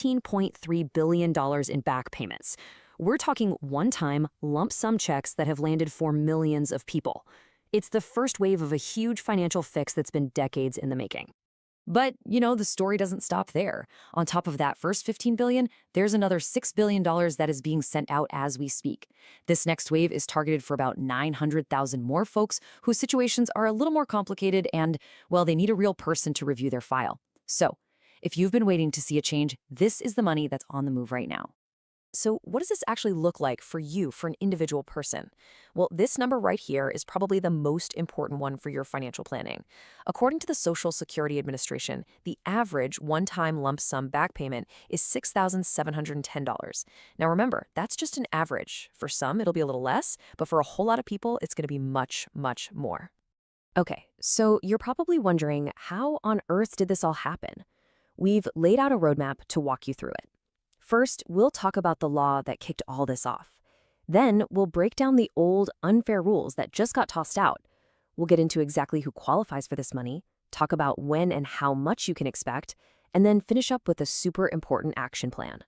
$15.3 billion in back payments. We're talking one-time, lump sum checks that have landed for millions of people. It's the first wave of a huge financial fix that's been decades in the making. But, the story doesn't stop there. On top of that first $15 billion, there's another $6 billion that is being sent out as we speak. This next wave is targeted for about 900,000 more folks whose situations are a little more complicated and, well, they need a real person to review their file. So, if you've been waiting to see a change, this is the money that's on the move right now. So what does this actually look like for you, for an individual person? Well, this number right here is probably the most important one for your financial planning. According to the Social Security Administration, the average one-time lump sum back payment is $6,710. Now remember, that's just an average. For some, it'll be a little less, but for a whole lot of people, it's going to be much, much more. Okay, so you're probably wondering, how on earth did this all happen? We've laid out a roadmap to walk you through it. First, we'll talk about the law that kicked all this off. Then, we'll break down the old, unfair rules that just got tossed out. We'll get into exactly who qualifies for this money, talk about when and how much you can expect, and then finish up with a super important action plan.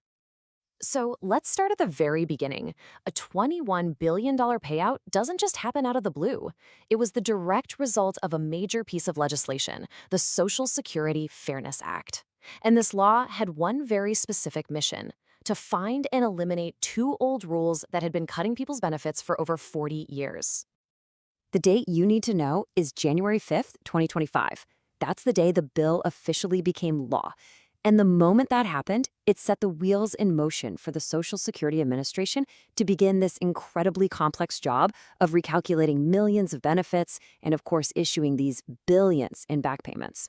So let's start at the very beginning. A $21 billion payout doesn't just happen out of the blue. It was the direct result of a major piece of legislation, the Social Security Fairness Act. And this law had one very specific mission: to find and eliminate two old rules that had been cutting people's benefits for over 40 years. The date you need to know is January 5th, 2025. That's the day the bill officially became law. And the moment that happened, it set the wheels in motion for the Social Security Administration to begin this incredibly complex job of recalculating millions of benefits and, of course, issuing these billions in back payments.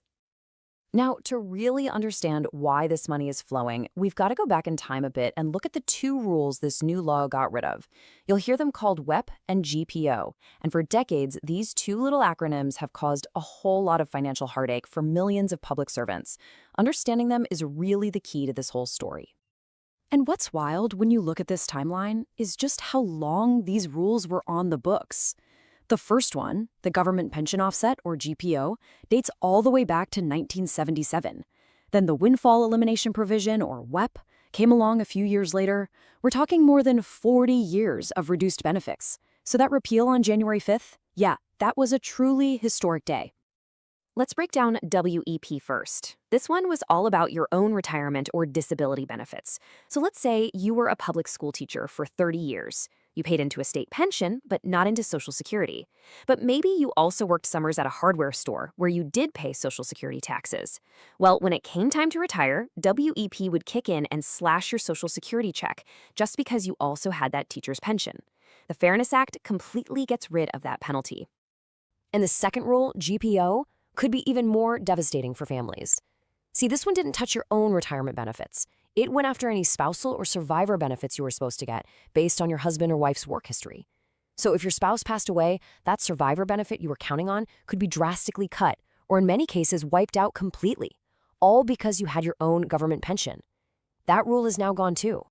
Now, to really understand why this money is flowing, we've got to go back in time a bit and look at the two rules this new law got rid of. You'll hear them called WEP and GPO, and for decades, these two little acronyms have caused a whole lot of financial heartache for millions of public servants. Understanding them is really the key to this whole story. And what's wild when you look at this timeline is just how long these rules were on the books. The first one, the Government Pension Offset, or GPO, dates all the way back to 1977. Then the Windfall Elimination Provision, or WEP, came along a few years later. We're talking more than 40 years of reduced benefits. So that repeal on January 5th, yeah, that was a truly historic day. Let's break down WEP first. This one was all about your own retirement or disability benefits. So let's say you were a public school teacher for 30 years. You paid into a state pension, but not into Social Security. But maybe you also worked summers at a hardware store where you did pay Social Security taxes. Well, when it came time to retire, WEP would kick in and slash your Social Security check just because you also had that teacher's pension. The Fairness Act completely gets rid of that penalty. And the second rule, GPO, could be even more devastating for families. See, this one didn't touch your own retirement benefits. It went after any spousal or survivor benefits you were supposed to get based on your husband or wife's work history. So if your spouse passed away, that survivor benefit you were counting on could be drastically cut, or in many cases wiped out completely, all because you had your own government pension. That rule is now gone too.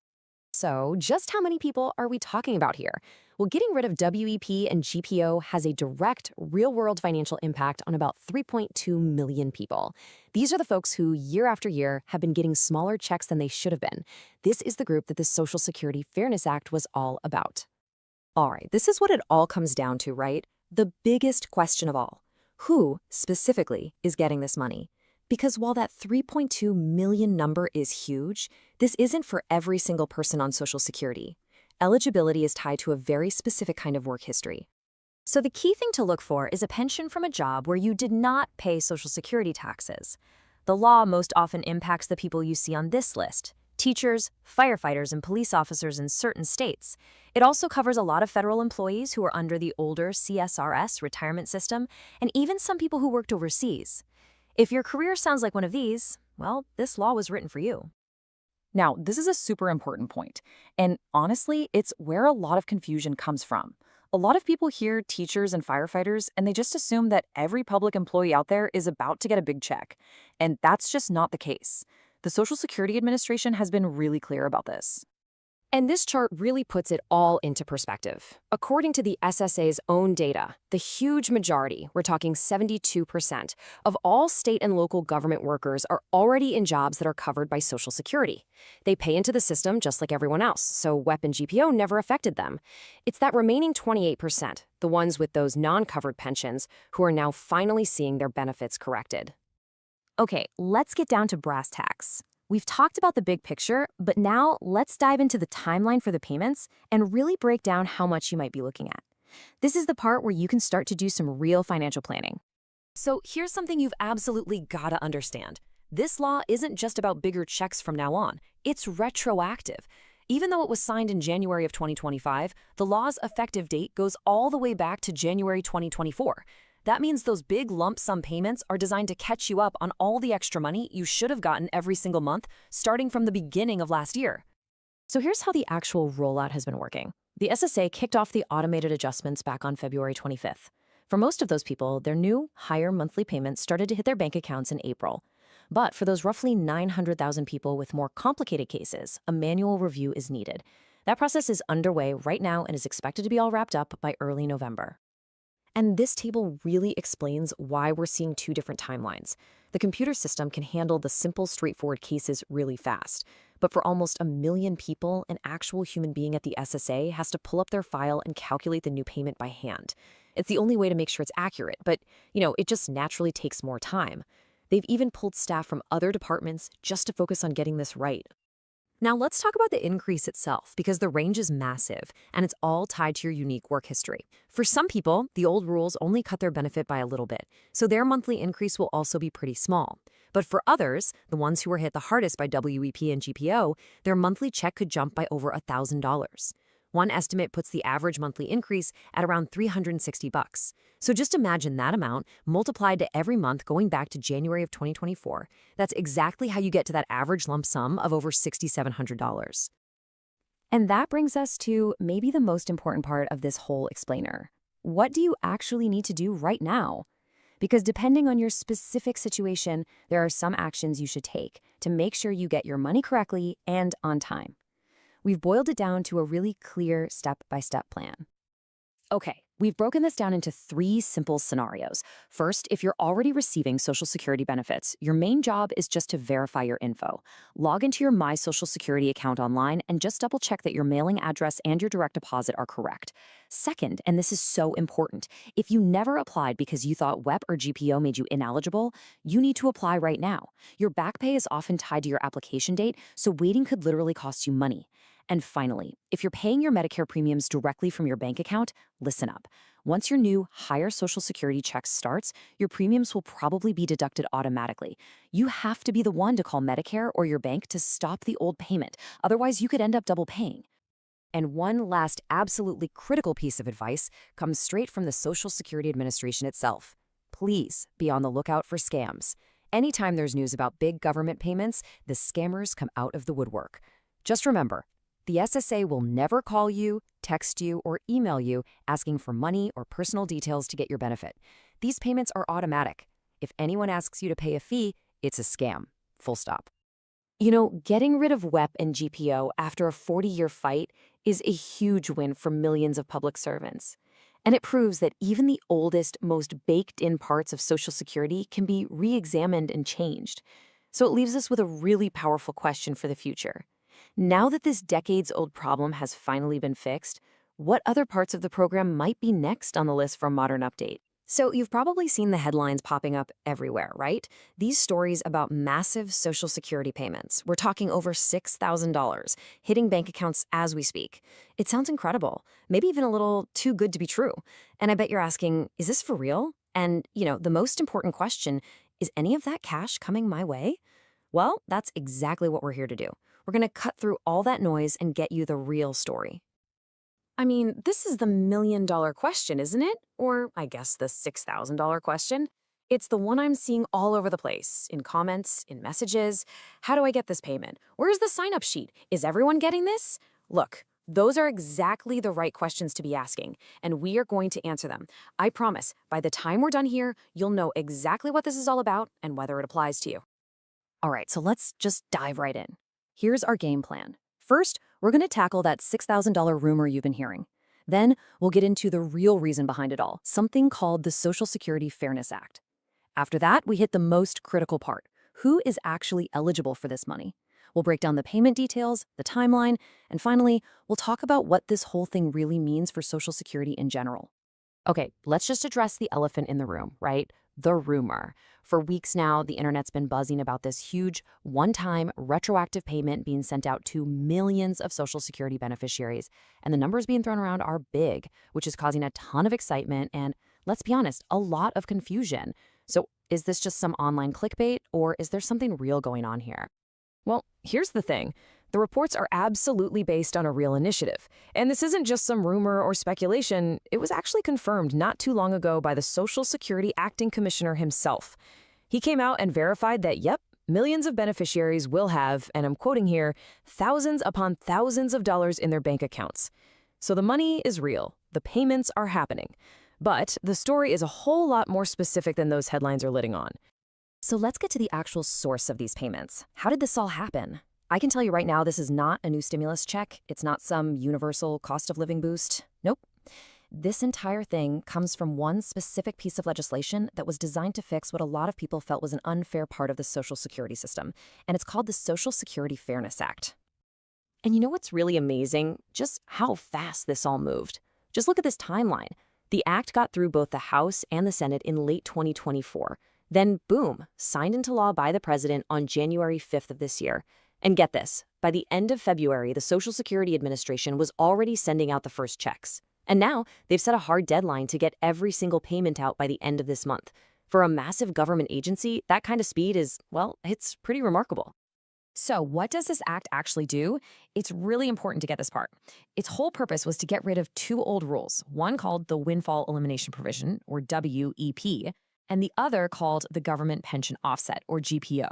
So just how many people are we talking about here? Well, getting rid of WEP and GPO has a direct, real-world financial impact on about 3.2 million people. These are the folks who, year after year, have been getting smaller checks than they should have been. This is the group that the Social Security Fairness Act was all about. All right, this is what it all comes down to, right? The biggest question of all. Who, specifically, is getting this money? Because while that 3.2 million number is huge, this isn't for every single person on Social Security. Eligibility is tied to a very specific kind of work history. So the key thing to look for is a pension from a job where you did not pay Social Security taxes. The law most often impacts the people you see on this list: teachers, firefighters, and police officers in certain states. It also covers a lot of federal employees who are under the older CSRS retirement system, and even some people who worked overseas. If your career sounds like one of these, well, this law was written for you. Now, this is a super important point, and honestly, it's where a lot of confusion comes from. A lot of people hear teachers and firefighters, and they just assume that every public employee out there is about to get a big check, and that's just not the case. The Social Security Administration has been really clear about this. And this chart really puts it all into perspective. According to the SSA's own data, the huge majority, we're talking 72%, of all state and local government workers are already in jobs that are covered by Social Security. They pay into the system just like everyone else, so WEP and GPO never affected them. It's that remaining 28%, the ones with those non-covered pensions, who are now finally seeing their benefits corrected. Okay, let's get down to brass tacks. We've talked about the big picture, but now let's dive into the timeline for the payments and really break down how much you might be looking at. This is the part where you can start to do some real financial planning. So here's something you've absolutely got to understand. This law isn't just about bigger checks from now on. It's retroactive. Even though it was signed in January of 2025, the law's effective date goes all the way back to January 2024. That means those big lump sum payments are designed to catch you up on all the extra money you should have gotten every single month, starting from the beginning of last year. So here's how the actual rollout has been working. The SSA kicked off the automated adjustments back on February 25th. For most of those people, their new, higher monthly payments started to hit their bank accounts in April. But for those roughly 900,000 people with more complicated cases, a manual review is needed. That process is underway right now and is expected to be all wrapped up by early November. And this table really explains why we're seeing two different timelines. The computer system can handle the simple, straightforward cases really fast. But for almost 1 million people, an actual human being at the SSA has to pull up their file and calculate the new payment by hand. It's the only way to make sure it's accurate, but, it just naturally takes more time. They've even pulled staff from other departments just to focus on getting this right. Now let's talk about the increase itself, because the range is massive, and it's all tied to your unique work history. For some people, the old rules only cut their benefit by a little bit, so their monthly increase will also be pretty small. But for others, the ones who were hit the hardest by WEP and GPO, their monthly check could jump by over $1,000. One estimate puts the average monthly increase at around $360. So just imagine that amount multiplied to every month going back to January of 2024. That's exactly how you get to that average lump sum of over $6,700. And that brings us to maybe the most important part of this whole explainer. What do you actually need to do right now? Because depending on your specific situation, there are some actions you should take to make sure you get your money correctly and on time. We've boiled it down to a really clear step-by-step plan. Okay, we've broken this down into 3 simple scenarios. First, if you're already receiving Social Security benefits, your main job is just to verify your info. Log into your My Social Security account online and just double-check that your mailing address and your direct deposit are correct. Second, and this is so important, if you never applied because you thought WEP or GPO made you ineligible, you need to apply right now. Your back pay is often tied to your application date, so waiting could literally cost you money. And finally, if you're paying your Medicare premiums directly from your bank account, listen up. Once your new, higher Social Security check starts, your premiums will probably be deducted automatically. You have to be the one to call Medicare or your bank to stop the old payment. Otherwise, you could end up double paying. And one last absolutely critical piece of advice comes straight from the Social Security Administration itself. Please be on the lookout for scams. Anytime there's news about big government payments, the scammers come out of the woodwork. Just remember, the SSA will never call you, text you, or email you asking for money or personal details to get your benefit. These payments are automatic. If anyone asks you to pay a fee, it's a scam. Full stop. Getting rid of WEP and GPO after a 40-year fight is a huge win for millions of public servants. And it proves that even the oldest, most baked-in parts of Social Security can be re-examined and changed. So it leaves us with a really powerful question for the future. Now that this decades-old problem has finally been fixed, what other parts of the program might be next on the list for a modern update? So you've probably seen the headlines popping up everywhere, right? These stories about massive Social Security payments. We're talking over $6,000 hitting bank accounts as we speak. It sounds incredible, maybe even a little too good to be true. And I bet you're asking, is this for real? And, the most important question, is any of that cash coming my way? Well, that's exactly what we're here to do. We're going to cut through all that noise and get you the real story. I mean, this is the $1,000,000 question, isn't it? Or I guess the $6,000 question. It's the one I'm seeing all over the place, in comments, in messages. How do I get this payment? Where's the sign-up sheet? Is everyone getting this? Look, those are exactly the right questions to be asking, and we are going to answer them. I promise, by the time we're done here, you'll know exactly what this is all about and whether it applies to you. All right, so let's just dive right in. Here's our game plan. First, we're going to tackle that $6,000 rumor you've been hearing. Then, we'll get into the real reason behind it all, something called the Social Security Fairness Act. After that, we hit the most critical part. Who is actually eligible for this money? We'll break down the payment details, the timeline, and finally, we'll talk about what this whole thing really means for Social Security in general. Okay, let's just address the elephant in the room, right? The rumor. For weeks now, the internet's been buzzing about this huge, one-time, retroactive payment being sent out to millions of Social Security beneficiaries. And the numbers being thrown around are big, which is causing a ton of excitement and, let's be honest, a lot of confusion. So is this just some online clickbait, or is there something real going on here? Well, here's the thing. The reports are absolutely based on a real initiative. And this isn't just some rumor or speculation. It was actually confirmed not too long ago by the Social Security Acting Commissioner himself. He came out and verified that, yep, millions of beneficiaries will have, and I'm quoting here, thousands upon thousands of dollars in their bank accounts. So the money is real. The payments are happening. But the story is a whole lot more specific than those headlines are letting on. So let's get to the actual source of these payments. How did this all happen? I can tell you right now, this is not a new stimulus check. It's not some universal cost of living boost. Nope. This entire thing comes from one specific piece of legislation that was designed to fix what a lot of people felt was an unfair part of the Social Security system, and it's called the Social Security Fairness Act. And you know what's really amazing? Just how fast this all moved. Just look at this timeline. The act got through both the House and the Senate in late 2024. Then, boom, signed into law by the president on January 5th of this year. And get this, by the end of February, the Social Security Administration was already sending out the first checks. And now, they've set a hard deadline to get every single payment out by the end of this month. For a massive government agency, that kind of speed is, well, it's pretty remarkable. So what does this act actually do? It's really important to get this part. Its whole purpose was to get rid of two old rules, one called the windfall elimination provision, or WEP, and the other called the Government Pension Offset, or GPO.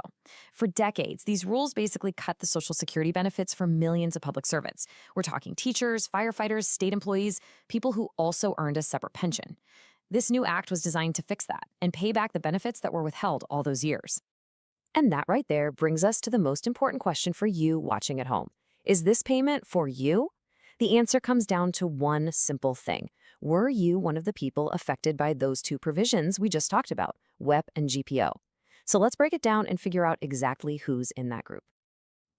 For decades, these rules basically cut the Social Security benefits for millions of public servants. We're talking teachers, firefighters, state employees, people who also earned a separate pension. This new act was designed to fix that and pay back the benefits that were withheld all those years. And that right there brings us to the most important question for you watching at home. Is this payment for you? The answer comes down to one simple thing. Were you one of the people affected by those two provisions we just talked about, WEP and GPO? So let's break it down and figure out exactly who's in that group.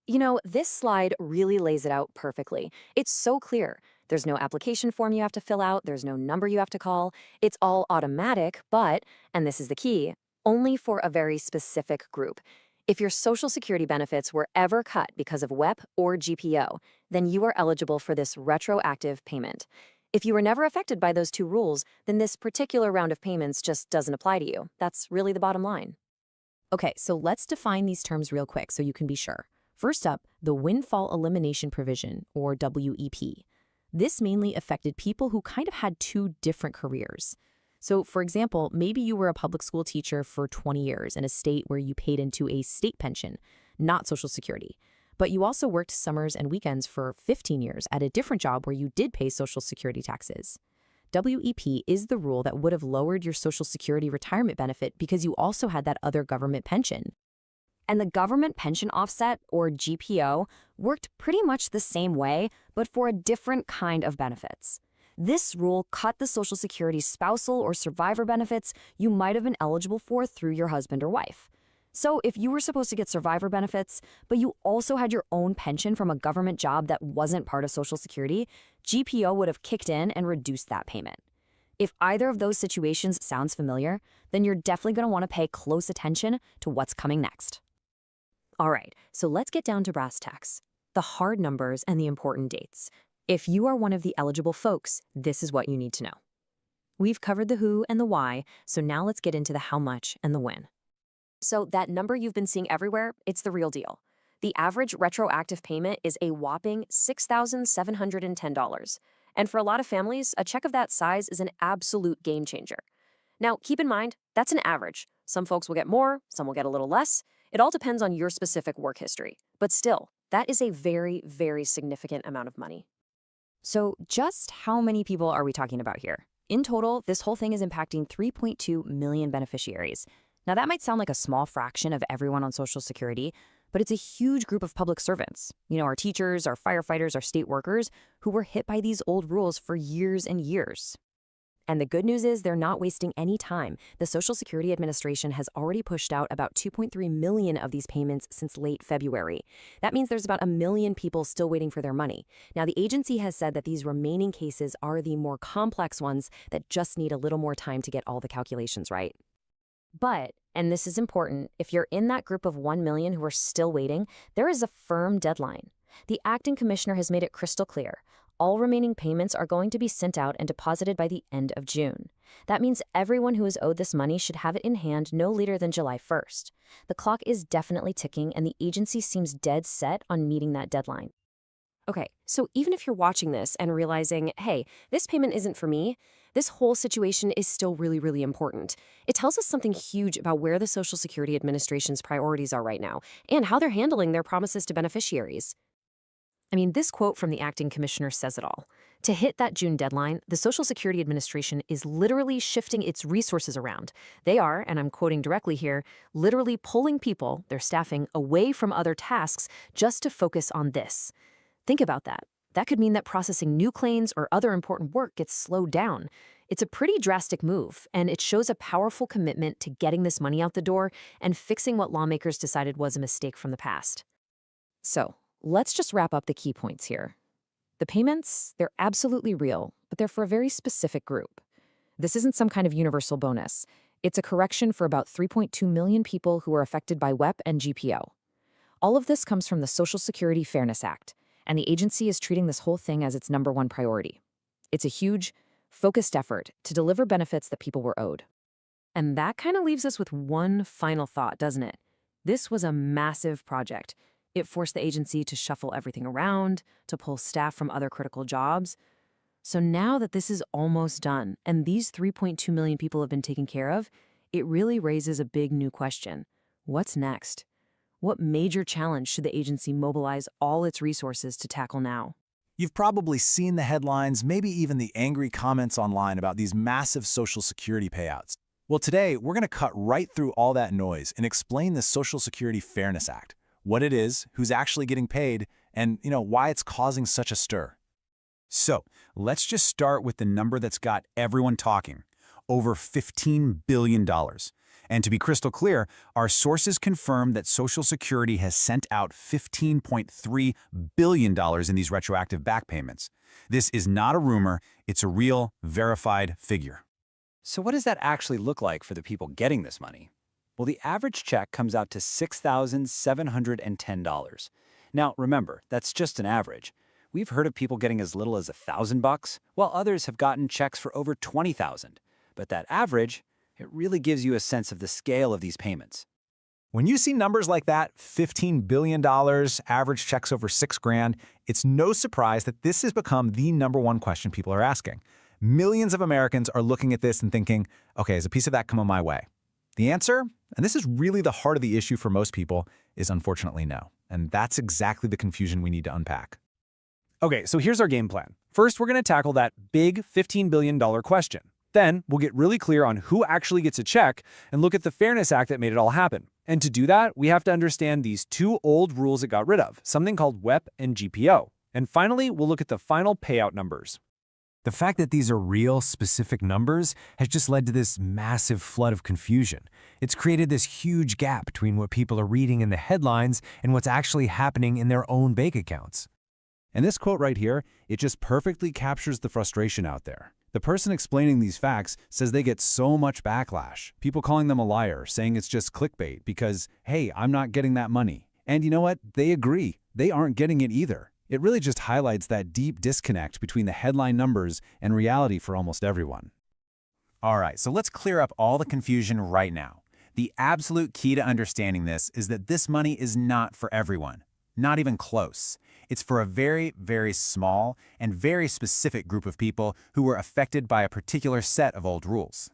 You know, this slide really lays it out perfectly. It's so clear. There's no application form you have to fill out. There's no number you have to call. It's all automatic, but, and this is the key, only for a very specific group. If your Social Security benefits were ever cut because of WEP or GPO, then you are eligible for this retroactive payment. If you were never affected by those two rules, then this particular round of payments just doesn't apply to you. That's really the bottom line. Okay, so let's define these terms real quick so you can be sure. First up, the windfall elimination provision, or WEP. This mainly affected people who kind of had two different careers. So, for example, maybe you were a public school teacher for 20 years in a state where you paid into a state pension, not Social Security. But you also worked summers and weekends for 15 years at a different job where you did pay Social Security taxes. WEP is the rule that would have lowered your Social Security retirement benefit because you also had that other government pension. And the Government Pension Offset, or GPO, worked pretty much the same way, but for a different kind of benefits. This rule cut the Social Security spousal or survivor benefits you might have been eligible for through your husband or wife. So if you were supposed to get survivor benefits, but you also had your own pension from a government job that wasn't part of Social Security, GPO would have kicked in and reduced that payment. If either of those situations sounds familiar, then you're definitely going to want to pay close attention to what's coming next. All right, so let's get down to brass tacks, the hard numbers and the important dates. If you are one of the eligible folks, this is what you need to know. We've covered the who and the why, so now let's get into the how much and the when. So that number you've been seeing everywhere, it's the real deal. The average retroactive payment is a whopping $6,710. And for a lot of families, a check of that size is an absolute game changer. Now, keep in mind, that's an average. Some folks will get more, some will get a little less. It all depends on your specific work history. But still, that is a very, very significant amount of money. So just how many people are we talking about here? In total, this whole thing is impacting 3.2 million beneficiaries. Now, that might sound like a small fraction of everyone on Social Security, but it's a huge group of public servants. Our teachers, our firefighters, our state workers who were hit by these old rules for years and years. And the good news is they're not wasting any time. The Social Security Administration has already pushed out about 2.3 million of these payments since late February. That means there's about 1 million people still waiting for their money. Now, the agency has said that these remaining cases are the more complex ones that just need a little more time to get all the calculations right. But, and this is important, if you're in that group of 1 million who are still waiting, there is a firm deadline. The acting commissioner has made it crystal clear. All remaining payments are going to be sent out and deposited by the end of June. That means everyone who is owed this money should have it in hand no later than July 1st. The clock is definitely ticking, and the agency seems dead set on meeting that deadline. Okay, so even if you're watching this and realizing, hey, this payment isn't for me, this whole situation is still really, really important. It tells us something huge about where the Social Security Administration's priorities are right now and how they're handling their promises to beneficiaries. This quote from the acting commissioner says it all. To hit that June deadline, the Social Security Administration is literally shifting its resources around. They are, and I'm quoting directly here, literally pulling people, their staffing, away from other tasks just to focus on this. Think about that. That could mean that processing new claims or other important work gets slowed down. It's a pretty drastic move, and it shows a powerful commitment to getting this money out the door and fixing what lawmakers decided was a mistake from the past. So, let's just wrap up the key points here. The payments, they're absolutely real, but they're for a very specific group. This isn't some kind of universal bonus. It's a correction for about 3.2 million people who are affected by WEP and GPO. All of this comes from the Social Security Fairness Act, and the agency is treating this whole thing as its #1 priority. It's a huge, focused effort to deliver benefits that people were owed. And that kind of leaves us with one final thought, doesn't it? This was a massive project. It forced the agency to shuffle everything around, to pull staff from other critical jobs. So now that this is almost done, and these 3.2 million people have been taken care of, it really raises a big new question. What's next? What major challenge should the agency mobilize all its resources to tackle now? You've probably seen the headlines, maybe even the angry comments online about these massive Social Security payouts. Well, today, we're going to cut right through all that noise and explain the Social Security Fairness Act, what it is, who's actually getting paid, and why it's causing such a stir. So, let's just start with the number that's got everyone talking, over $15 billion. And to be crystal clear, our sources confirm that Social Security has sent out $15.3 billion in these retroactive back payments. This is not a rumor, it's a real, verified figure. So what does that actually look like for the people getting this money? Well, the average check comes out to $6,710. Now, remember, that's just an average. We've heard of people getting as little as $1,000, while others have gotten checks for over $20,000. But that average, it really gives you a sense of the scale of these payments. When you see numbers like that, $15 billion, average checks over $6,000, it's no surprise that this has become the #1 question people are asking. Millions of Americans are looking at this and thinking, okay, is a piece of that coming my way? The answer, and this is really the heart of the issue for most people, is unfortunately no. And that's exactly the confusion we need to unpack. Okay, so here's our game plan. First, we're going to tackle that big $15 billion question. Then, we'll get really clear on who actually gets a check and look at the Fairness Act that made it all happen. And to do that, we have to understand these two old rules it got rid of, something called WEP and GPO. And finally, we'll look at the final payout numbers. The fact that these are real, specific numbers has just led to this massive flood of confusion. It's created this huge gap between what people are reading in the headlines and what's actually happening in their own bank accounts. And this quote right here, it just perfectly captures the frustration out there. The person explaining these facts says they get so much backlash, people calling them a liar, saying it's just clickbait because, hey, I'm not getting that money. And you know what? They agree. They aren't getting it either. It really just highlights that deep disconnect between the headline numbers and reality for almost everyone. All right, so let's clear up all the confusion right now. The absolute key to understanding this is that this money is not for everyone, not even close. It's for a very, very small and very specific group of people who were affected by a particular set of old rules.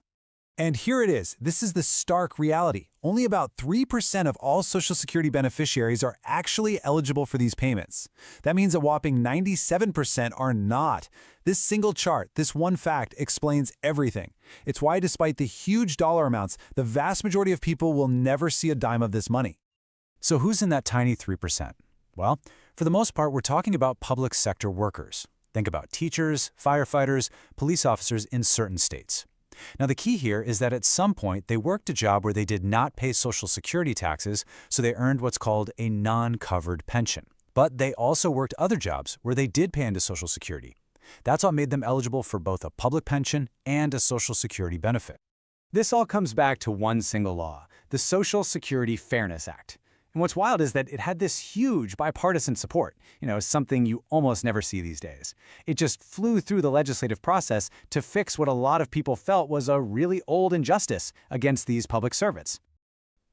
And here it is. This is the stark reality. Only about 3% of all Social Security beneficiaries are actually eligible for these payments. That means a whopping 97% are not. This single chart, this one fact, explains everything. It's why, despite the huge dollar amounts, the vast majority of people will never see a dime of this money. So who's in that tiny 3%? Well, for the most part, we're talking about public sector workers. Think about teachers, firefighters, police officers in certain states. Now, the key here is that at some point, they worked a job where they did not pay Social Security taxes, so they earned what's called a non-covered pension. But they also worked other jobs where they did pay into Social Security. That's what made them eligible for both a public pension and a Social Security benefit. This all comes back to one single law, the Social Security Fairness Act. And what's wild is that it had this huge bipartisan support, something you almost never see these days. It just flew through the legislative process to fix what a lot of people felt was a really old injustice against these public servants.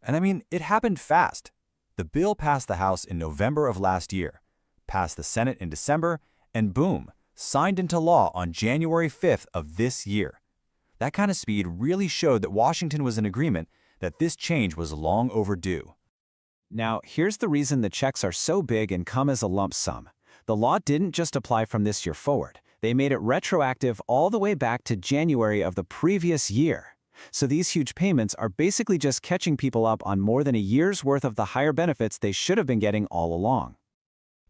And I mean, it happened fast. The bill passed the House in November of last year, passed the Senate in December, and boom, signed into law on January 5th of this year. That kind of speed really showed that Washington was in agreement that this change was long overdue. Now, here's the reason the checks are so big and come as a lump sum. The law didn't just apply from this year forward. They made it retroactive all the way back to January of the previous year. So these huge payments are basically just catching people up on more than a year's worth of the higher benefits they should have been getting all along.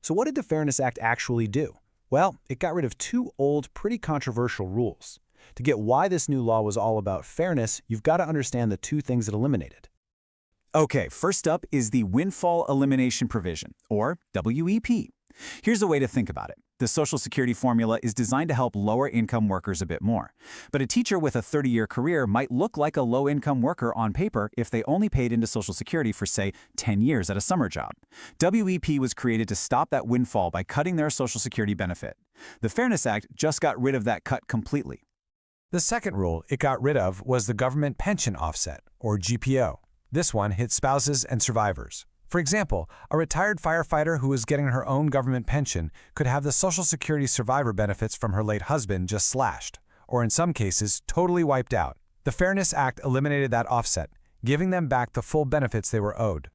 So what did the Fairness Act actually do? Well, it got rid of two old, pretty controversial rules. To get why this new law was all about fairness, you've got to understand the two things it eliminated. Okay, first up is the windfall elimination provision, or WEP. Here's a way to think about it. The Social Security formula is designed to help lower-income workers a bit more. But a teacher with a 30-year career might look like a low-income worker on paper if they only paid into Social Security for, say, 10 years at a summer job. WEP was created to stop that windfall by cutting their Social Security benefit. The Fairness Act just got rid of that cut completely. The second rule it got rid of was the government pension offset, or GPO. This one hit spouses and survivors. For example, a retired firefighter who was getting her own government pension could have the Social Security survivor benefits from her late husband just slashed, or in some cases, totally wiped out. The Fairness Act eliminated that offset, giving them back the full benefits they were owed.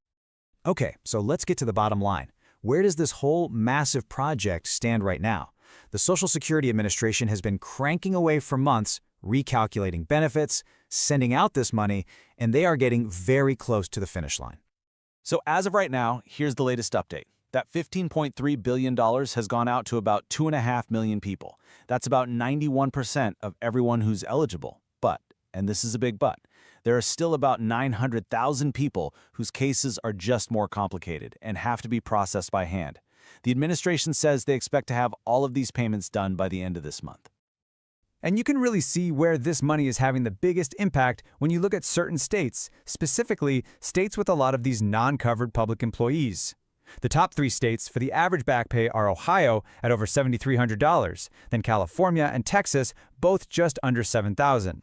Okay, so let's get to the bottom line. Where does this whole massive project stand right now? The Social Security Administration has been cranking away for months, recalculating benefits, sending out this money, and they are getting very close to the finish line. So as of right now, here's the latest update. That $15.3 billion has gone out to about 2.5 million people. That's about 91% of everyone who's eligible. But, and this is a big but, there are still about 900,000 people whose cases are just more complicated and have to be processed by hand. The administration says they expect to have all of these payments done by the end of this month. And you can really see where this money is having the biggest impact when you look at certain states, specifically states with a lot of these non-covered public employees. The top three states for the average back pay are Ohio at over $7,300, then California and Texas, both just under $7,000.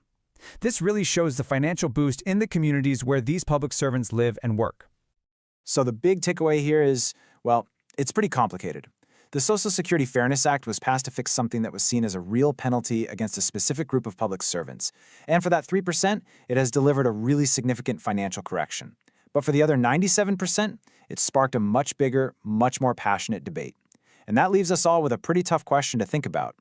This really shows the financial boost in the communities where these public servants live and work. So the big takeaway here is, well, it's pretty complicated. The Social Security Fairness Act was passed to fix something that was seen as a real penalty against a specific group of public servants. And for that 3%, it has delivered a really significant financial correction. But for the other 97%, it sparked a much bigger, much more passionate debate. And that leaves us all with a pretty tough question to think about.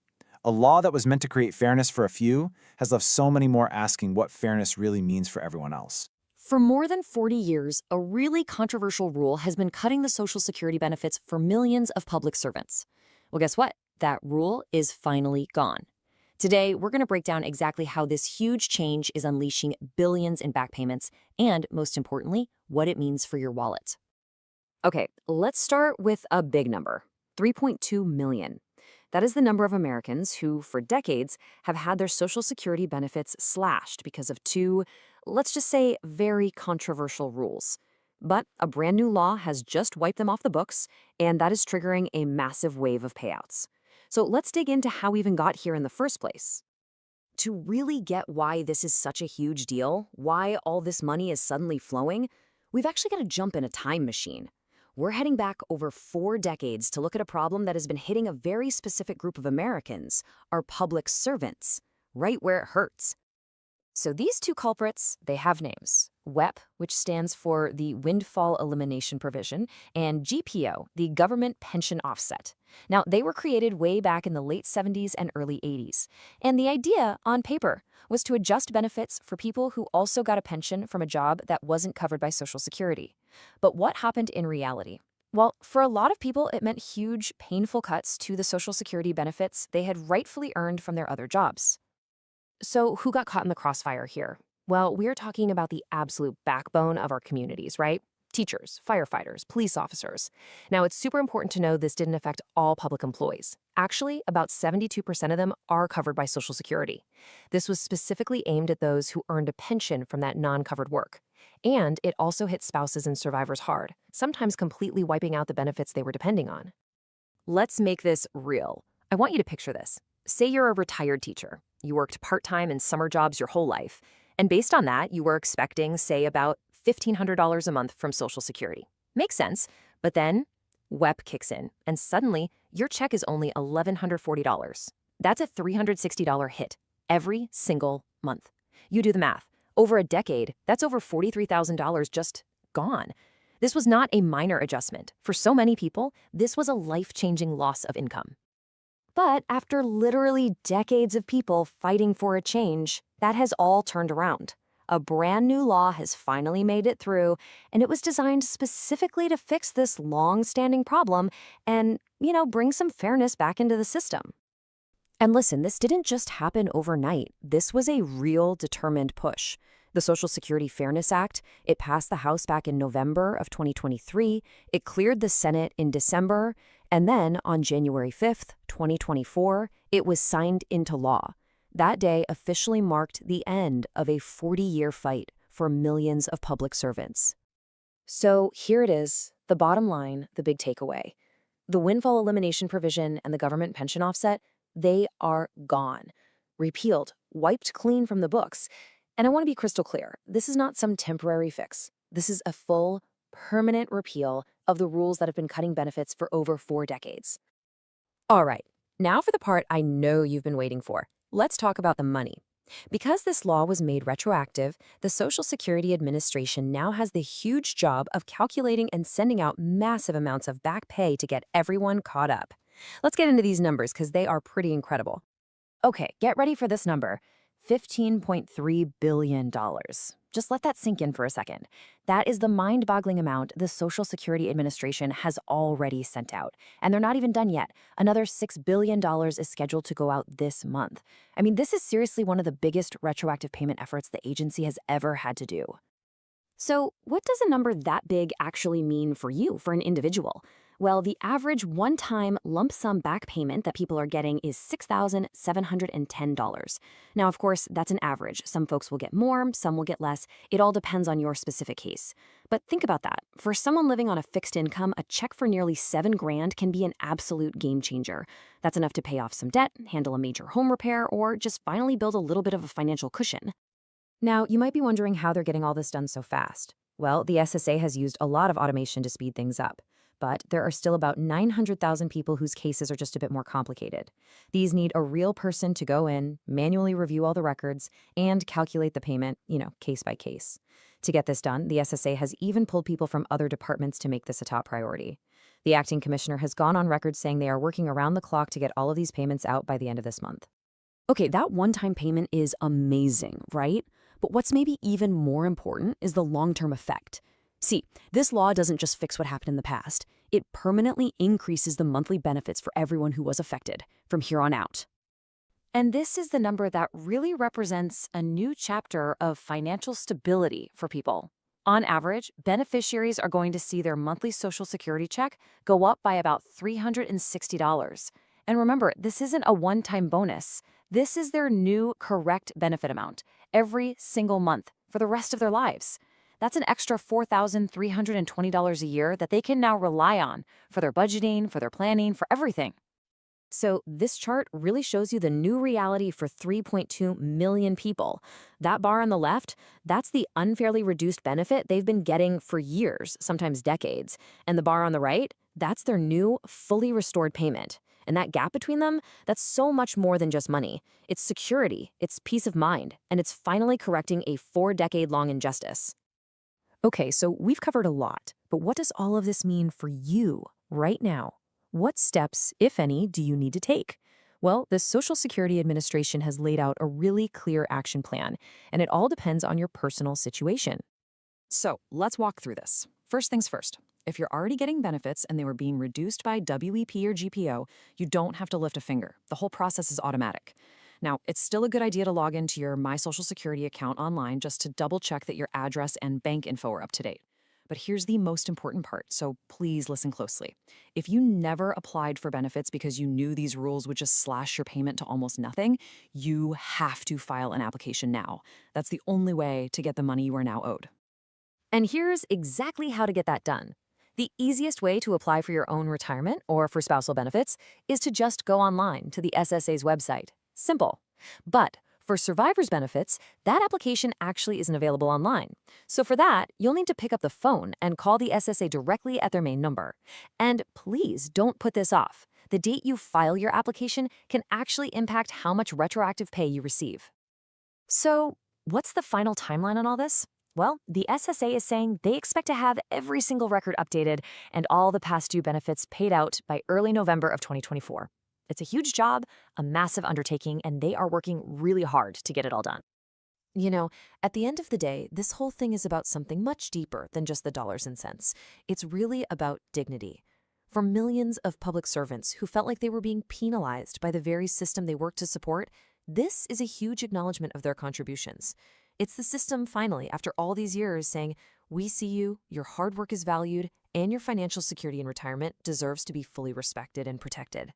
A law that was meant to create fairness for a few has left so many more asking what fairness really means for everyone else. For more than 40 years, a really controversial rule has been cutting the Social Security benefits for millions of public servants. Well, guess what? That rule is finally gone. Today, we're going to break down exactly how this huge change is unleashing billions in back payments and, most importantly, what it means for your wallet. Okay, let's start with a big number, 3.2 million. That is the number of Americans who, for decades, have had their Social Security benefits slashed because of two, let's just say, very controversial rules. But a brand new law has just wiped them off the books, and that is triggering a massive wave of payouts. So let's dig into how we even got here in the first place. To really get why this is such a huge deal, why all this money is suddenly flowing, we've actually got to jump in a time machine. We're heading back over 4 decades to look at a problem that has been hitting a very specific group of Americans, our public servants, right where it hurts. So these two culprits, they have names. WEP, which stands for the Windfall Elimination Provision, and GPO, the Government Pension Offset. Now, they were created way back in the late 70s and early 80s. And the idea, on paper, was to adjust benefits for people who also got a pension from a job that wasn't covered by Social Security. But what happened in reality? Well, for a lot of people, it meant huge, painful cuts to the Social Security benefits they had rightfully earned from their other jobs. So who got caught in the crossfire here? Well, we're talking about the absolute backbone of our communities, right? Teachers, firefighters, police officers. Now, it's super important to know this didn't affect all public employees. Actually, about 72% of them are covered by Social Security. This was specifically aimed at those who earned a pension from that non-covered work. And it also hit spouses and survivors hard, sometimes completely wiping out the benefits they were depending on. Let's make this real. I want you to picture this. Say you're a retired teacher. You worked part-time in summer jobs your whole life. And based on that, you were expecting, say, about $1,500 a month from Social Security. Makes sense. But then WEP kicks in, and suddenly your check is only $1,140. That's a $360 hit every single month. You do the math. Over a decade, that's over $43,000 just gone. This was not a minor adjustment. For so many people, this was a life-changing loss of income. But after literally decades of people fighting for a change, that has all turned around. A brand new law has finally made it through, and it was designed specifically to fix this long-standing problem and, bring some fairness back into the system. And listen, this didn't just happen overnight. This was a real determined push. The Social Security Fairness Act, it passed the House back in November of 2023, it cleared the Senate in December, and then on January 5th, 2024, it was signed into law. That day officially marked the end of a 40-year fight for millions of public servants. So here it is, the bottom line, the big takeaway. The windfall elimination provision and the government pension offset, they are gone. Repealed, wiped clean from the books. And I want to be crystal clear, this is not some temporary fix. This is a full, permanent repeal of the rules that have been cutting benefits for over 4 decades. All right, now for the part I know you've been waiting for. Let's talk about the money. Because this law was made retroactive, the Social Security Administration now has the huge job of calculating and sending out massive amounts of back pay to get everyone caught up. Let's get into these numbers because they are pretty incredible. Okay, get ready for this number. $15.3 billion. Just let that sink in for a second. That is the mind-boggling amount the Social Security Administration has already sent out. And they're not even done yet. Another $6 billion is scheduled to go out this month. I mean, this is seriously one of the biggest retroactive payment efforts the agency has ever had to do. So what does a number that big actually mean for you, for an individual? Well, the average one-time lump sum back payment that people are getting is $6,710. Now, of course, that's an average. Some folks will get more, some will get less. It all depends on your specific case. But think about that. For someone living on a fixed income, a check for nearly $7,000 can be an absolute game changer. That's enough to pay off some debt, handle a major home repair, or just finally build a little bit of a financial cushion. Now, you might be wondering how they're getting all this done so fast. Well, the SSA has used a lot of automation to speed things up. But there are still about 900,000 people whose cases are just a bit more complicated. These need a real person to go in, manually review all the records, and calculate the payment, case by case. To get this done, the SSA has even pulled people from other departments to make this a top priority. The acting commissioner has gone on record saying they are working around the clock to get all of these payments out by the end of this month. Okay, that one-time payment is amazing, right? But what's maybe even more important is the long-term effect. See, this law doesn't just fix what happened in the past. It permanently increases the monthly benefits for everyone who was affected from here on out. And this is the number that really represents a new chapter of financial stability for people. On average, beneficiaries are going to see their monthly Social Security check go up by about $360. And remember, this isn't a one-time bonus. This is their new correct benefit amount every single month for the rest of their lives. That's an extra $4,320 a year that they can now rely on for their budgeting, for their planning, for everything. So this chart really shows you the new reality for 3.2 million people. That bar on the left, that's the unfairly reduced benefit they've been getting for years, sometimes decades. And the bar on the right, that's their new, fully restored payment. And that gap between them, that's so much more than just money. It's security, it's peace of mind, and it's finally correcting a 4-decade-long injustice. Okay, so we've covered a lot, but what does all of this mean for you right now? What steps, if any, do you need to take? Well, the Social Security Administration has laid out a really clear action plan, and it all depends on your personal situation. So let's walk through this. First things first. If you're already getting benefits and they were being reduced by WEP or GPO, you don't have to lift a finger. The whole process is automatic. Now, it's still a good idea to log into your My Social Security account online just to double check that your address and bank info are up to date. But here's the most important part, so please listen closely. If you never applied for benefits because you knew these rules would just slash your payment to almost nothing, you have to file an application now. That's the only way to get the money you are now owed. And here's exactly how to get that done. The easiest way to apply for your own retirement or for spousal benefits is to just go online to the SSA's website. Simple. But for survivor's benefits, that application actually isn't available online. So for that, you'll need to pick up the phone and call the SSA directly at their main number. And please don't put this off. The date you file your application can actually impact how much retroactive pay you receive. So what's the final timeline on all this? Well, the SSA is saying they expect to have every single record updated and all the past due benefits paid out by early November of 2024. It's a huge job, a massive undertaking, and they are working really hard to get it all done. You know, at the end of the day, this whole thing is about something much deeper than just the dollars and cents. It's really about dignity. For millions of public servants who felt like they were being penalized by the very system they worked to support, this is a huge acknowledgement of their contributions. It's the system, finally, after all these years, saying, we see you, your hard work is valued, and your financial security in retirement deserves to be fully respected and protected.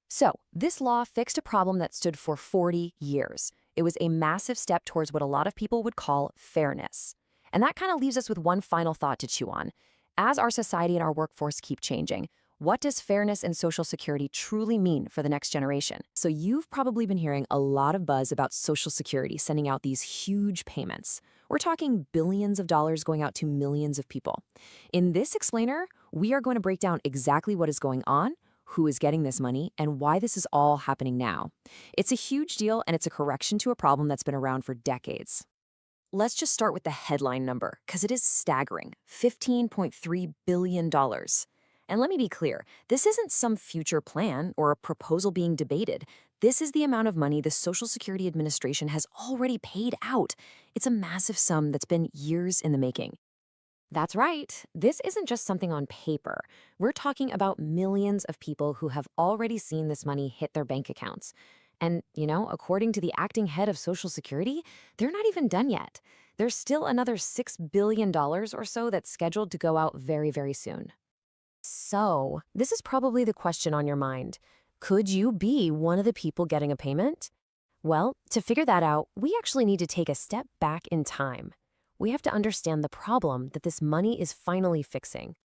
So, this law fixed a problem that stood for 40 years. It was a massive step towards what a lot of people would call fairness. And that kind of leaves us with one final thought to chew on. As our society and our workforce keep changing, what does fairness and Social Security truly mean for the next generation? So you've probably been hearing a lot of buzz about Social Security sending out these huge payments. We're talking billions of dollars going out to millions of people. In this explainer, we are going to break down exactly what is going on, who is getting this money, and why this is all happening now. It's a huge deal, and it's a correction to a problem that's been around for decades. Let's just start with the headline number, because it is staggering, $15.3 billion. And let me be clear, this isn't some future plan or a proposal being debated. This is the amount of money the Social Security Administration has already paid out. It's a massive sum that's been years in the making. That's right. This isn't just something on paper. We're talking about millions of people who have already seen this money hit their bank accounts. And, according to the acting head of Social Security, they're not even done yet. There's still another $6 billion or so that's scheduled to go out very, very soon. So, this is probably the question on your mind. Could you be one of the people getting a payment? Well, to figure that out, we actually need to take a step back in time. We have to understand the problem that this money is finally fixing.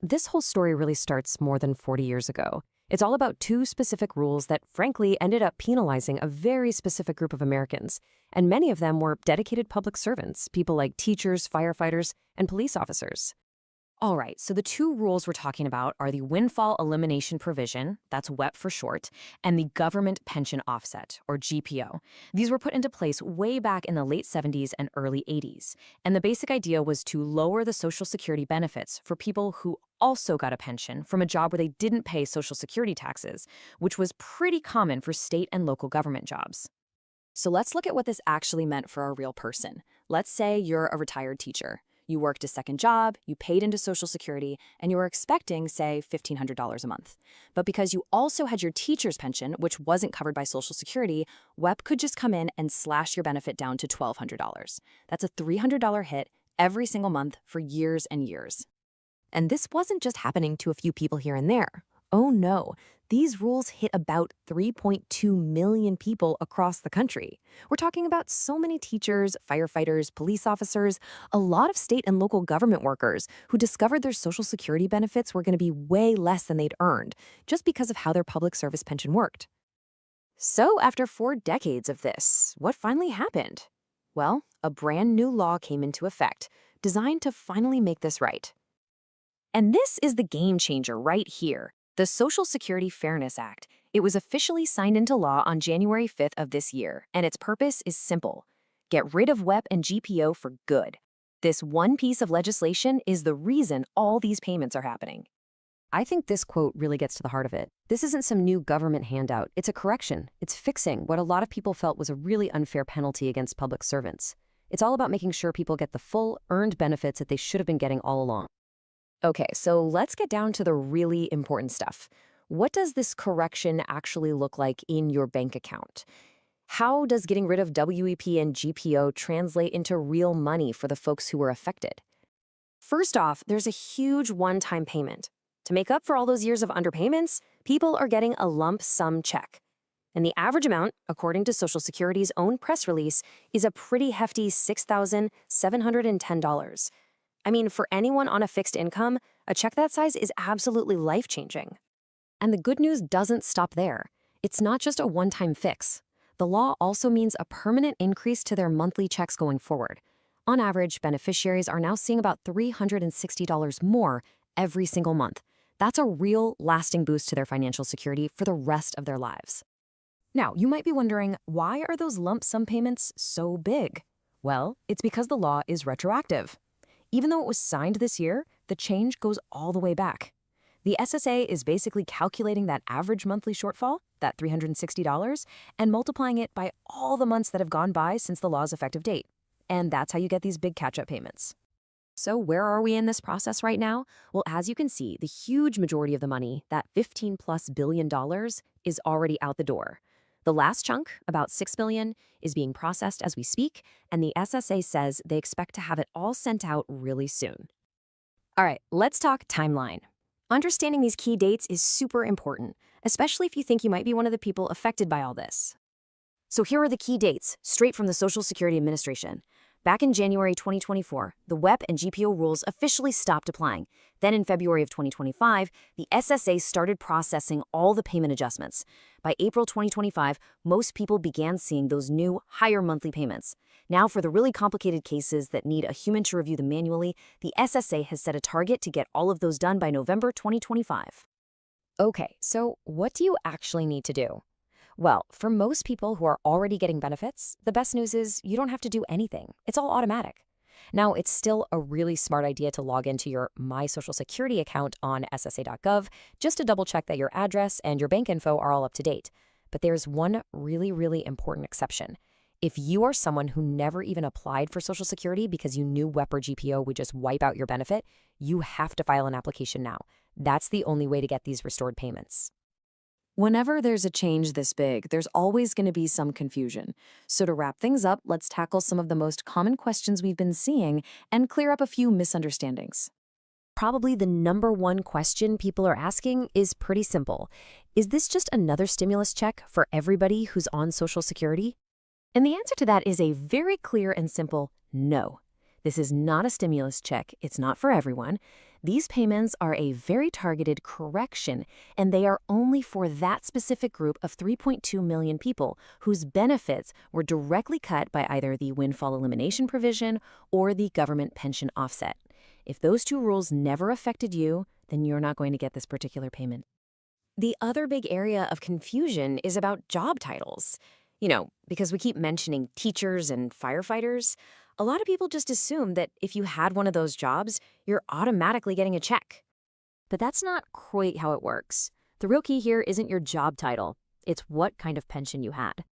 This whole story really starts more than 40 years ago. It's all about two specific rules that, frankly, ended up penalizing a very specific group of Americans. And many of them were dedicated public servants, people like teachers, firefighters, and police officers. All right, so the two rules we're talking about are the windfall elimination provision, that's WEP for short, and the government pension offset, or GPO. These were put into place way back in the late 70s and early 80s. And the basic idea was to lower the Social Security benefits for people who also got a pension from a job where they didn't pay Social Security taxes, which was pretty common for state and local government jobs. So let's look at what this actually meant for a real person. Let's say you're a retired teacher. You worked a second job, you paid into Social Security, and you were expecting, say, $1,500 a month. But because you also had your teacher's pension, which wasn't covered by Social Security, WEP could just come in and slash your benefit down to $1,200. That's a $300 hit every single month for years and years. And this wasn't just happening to a few people here and there. Oh no, these rules hit about 3.2 million people across the country. We're talking about so many teachers, firefighters, police officers, a lot of state and local government workers who discovered their Social Security benefits were going to be way less than they'd earned, just because of how their public service pension worked. So after 4 decades of this, what finally happened? Well, a brand new law came into effect, designed to finally make this right. And this is the game changer right here. The Social Security Fairness Act. It was officially signed into law on January 5th of this year, and its purpose is simple: get rid of WEP and GPO for good. This one piece of legislation is the reason all these payments are happening. I think this quote really gets to the heart of it. This isn't some new government handout. It's a correction. It's fixing what a lot of people felt was a really unfair penalty against public servants. It's all about making sure people get the full, earned benefits that they should have been getting all along. Okay, so let's get down to the really important stuff. What does this correction actually look like in your bank account? How does getting rid of WEP and GPO translate into real money for the folks who were affected? First off, there's a huge one-time payment. To make up for all those years of underpayments, people are getting a lump sum check. And the average amount, according to Social Security's own press release, is a pretty hefty $6,710. I mean, for anyone on a fixed income, a check that size is absolutely life-changing. And the good news doesn't stop there. It's not just a one-time fix. The law also means a permanent increase to their monthly checks going forward. On average, beneficiaries are now seeing about $360 more every single month. That's a real, lasting boost to their financial security for the rest of their lives. Now, you might be wondering, why are those lump sum payments so big? Well, it's because the law is retroactive. Even though it was signed this year, the change goes all the way back. The SSA is basically calculating that average monthly shortfall, that $360, and multiplying it by all the months that have gone by since the law's effective date. And that's how you get these big catch-up payments. So where are we in this process right now? Well, as you can see, the huge majority of the money, that $15+ billion, is already out the door. The last chunk, about $6 billion, is being processed as we speak, and the SSA says they expect to have it all sent out really soon. All right, let's talk timeline. Understanding these key dates is super important, especially if you think you might be one of the people affected by all this. So here are the key dates, straight from the Social Security Administration. Back in January 2024, the WEP and GPO rules officially stopped applying. Then in February of 2025, the SSA started processing all the payment adjustments. By April 2025, most people began seeing those new, higher monthly payments. Now, for the really complicated cases that need a human to review them manually, the SSA has set a target to get all of those done by November 2025. Okay, so what do you actually need to do? Well, for most people who are already getting benefits, the best news is you don't have to do anything. It's all automatic. Now, it's still a really smart idea to log into your My Social Security account on SSA.gov just to double check that your address and your bank info are all up to date. But there's one really, really important exception. If you are someone who never even applied for Social Security because you knew WEP or GPO would just wipe out your benefit, you have to file an application now. That's the only way to get these restored payments. Whenever there's a change this big, there's always going to be some confusion. So to wrap things up, let's tackle some of the most common questions we've been seeing and clear up a few misunderstandings. Probably the number one question people are asking is pretty simple. Is this just another stimulus check for everybody who's on Social Security? And the answer to that is a very clear and simple no. This is not a stimulus check. It's not for everyone. These payments are a very targeted correction, and they are only for that specific group of 3.2 million people whose benefits were directly cut by either the windfall elimination provision or the government pension offset. If those two rules never affected you, then you're not going to get this particular payment. The other big area of confusion is about job titles. Because we keep mentioning teachers and firefighters, a lot of people just assume that if you had one of those jobs, you're automatically getting a check. But that's not quite how it works. The real key here isn't your job title. It's what kind of pension you had.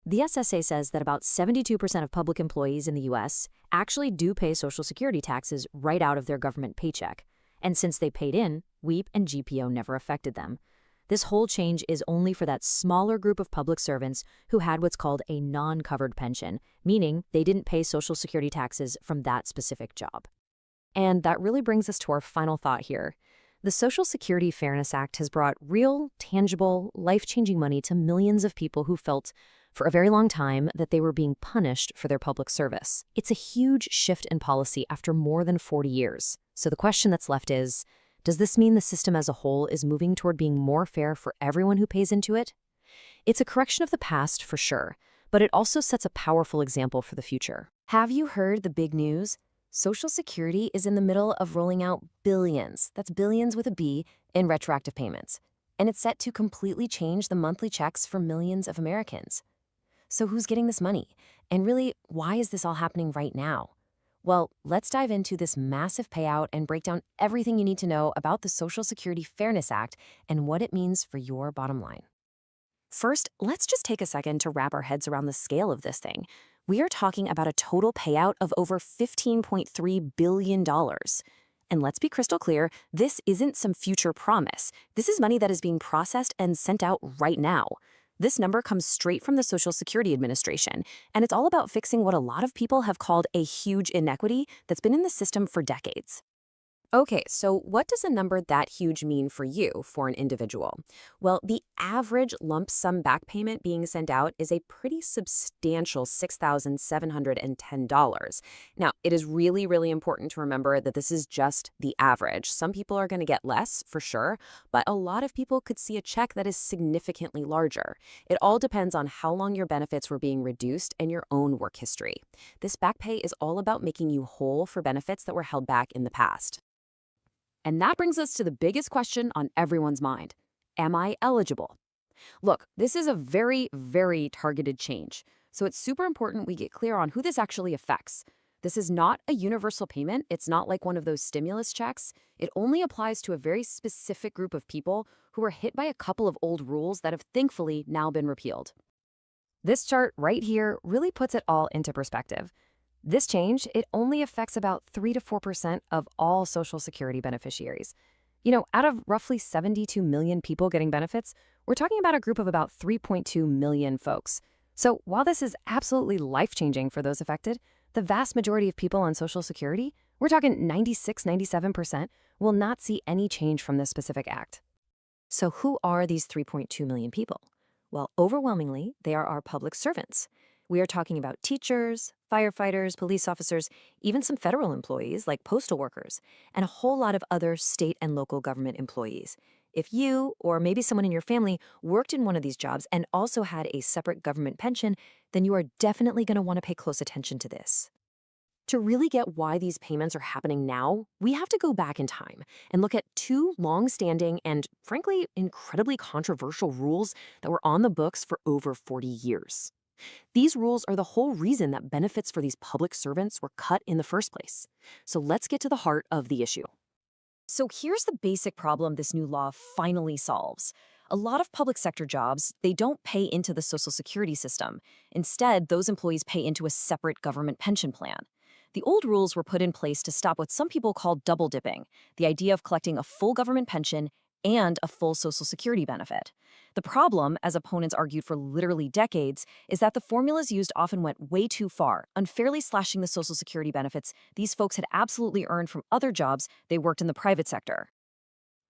The SSA says that about 72% of public employees in the U.S. actually do pay Social Security taxes right out of their government paycheck. And since they paid in, WEP and GPO never affected them. This whole change is only for that smaller group of public servants who had what's called a non-covered pension, meaning they didn't pay Social Security taxes from that specific job. And that really brings us to our final thought here. The Social Security Fairness Act has brought real, tangible, life-changing money to millions of people who felt, for a very long time, that they were being punished for their public service. It's a huge shift in policy after more than 40 years. So the question that's left is, does this mean the system as a whole is moving toward being more fair for everyone who pays into it? It's a correction of the past, for sure, but it also sets a powerful example for the future. Have you heard the big news? Social Security is in the middle of rolling out billions, that's billions with a B, in retroactive payments. and it's set to completely change the monthly checks for millions of Americans. So who's getting this money? And really, why is this all happening right now? Well, let's dive into this massive payout and break down everything you need to know about the Social Security Fairness Act and what it means for your bottom line. First, let's just take a second to wrap our heads around the scale of this thing. We are talking about a total payout of over $15.3 billion. And let's be crystal clear, this isn't some future promise. This is money that is being processed and sent out right now. This number comes straight from the Social Security Administration, and it's all about fixing what a lot of people have called a huge inequity that's been in the system for decades. Okay, so what does a number that huge mean for you, for an individual? Well, the average lump sum back payment being sent out is a pretty substantial $6,710. Now, it is really, really important to remember that this is just the average. Some people are going to get less, for sure, but a lot of people could see a check that is significantly larger. It all depends on how long your benefits were being reduced and your own work history. This back pay is all about making you whole for benefits that were held back in the past. And that brings us to the biggest question on everyone's mind. Am I eligible? Look, this is a very, very targeted change. So it's super important we get clear on who this actually affects. This is not a universal payment. It's not like one of those stimulus checks. It only applies to a very specific group of people who were hit by a couple of old rules that have thankfully now been repealed. This chart right here really puts it all into perspective. This change, it only affects about 3 to 4% of all Social Security beneficiaries. Out of roughly 72 million people getting benefits, we're talking about a group of about 3.2 million folks. So while this is absolutely life-changing for those affected, the vast majority of people on Social Security, we're talking 96-97%, will not see any change from this specific act. So who are these 3.2 million people? Well, overwhelmingly, they are our public servants. We are talking about teachers, firefighters, police officers, even some federal employees like postal workers, and a whole lot of other state and local government employees. If you, or maybe someone in your family, worked in one of these jobs and also had a separate government pension, then you are definitely going to want to pay close attention to this. To really get why these payments are happening now, we have to go back in time and look at two long-standing and, frankly, incredibly controversial rules that were on the books for over 40 years. These rules are the whole reason that benefits for these public servants were cut in the first place. So let's get to the heart of the issue. So here's the basic problem this new law finally solves. A lot of public sector jobs, they don't pay into the Social Security system. Instead, those employees pay into a separate government pension plan. The old rules were put in place to stop what some people call double dipping, the idea of collecting a full government pension and a full Social Security benefit. The problem, as opponents argued for literally decades, is that the formulas used often went way too far, unfairly slashing the Social Security benefits these folks had absolutely earned from other jobs they worked in the private sector.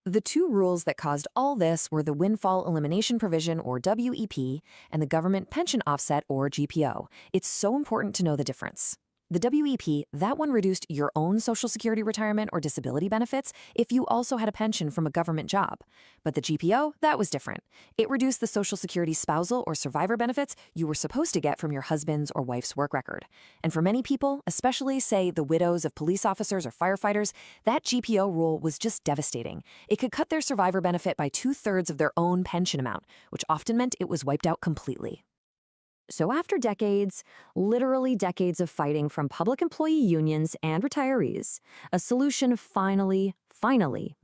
The two rules that caused all this were the windfall elimination provision, or WEP, and the government pension offset, or GPO. It's so important to know the difference. The WEP, that one reduced your own Social Security retirement or disability benefits if you also had a pension from a government job. But the GPO, that was different. It reduced the Social Security spousal or survivor benefits you were supposed to get from your husband's or wife's work record. And for many people, especially, say, the widows of police officers or firefighters, that GPO rule was just devastating. It could cut their survivor benefit by 2/3 of their own pension amount, which often meant it was wiped out completely. So after decades, literally decades of fighting from public employee unions and retirees, a solution finally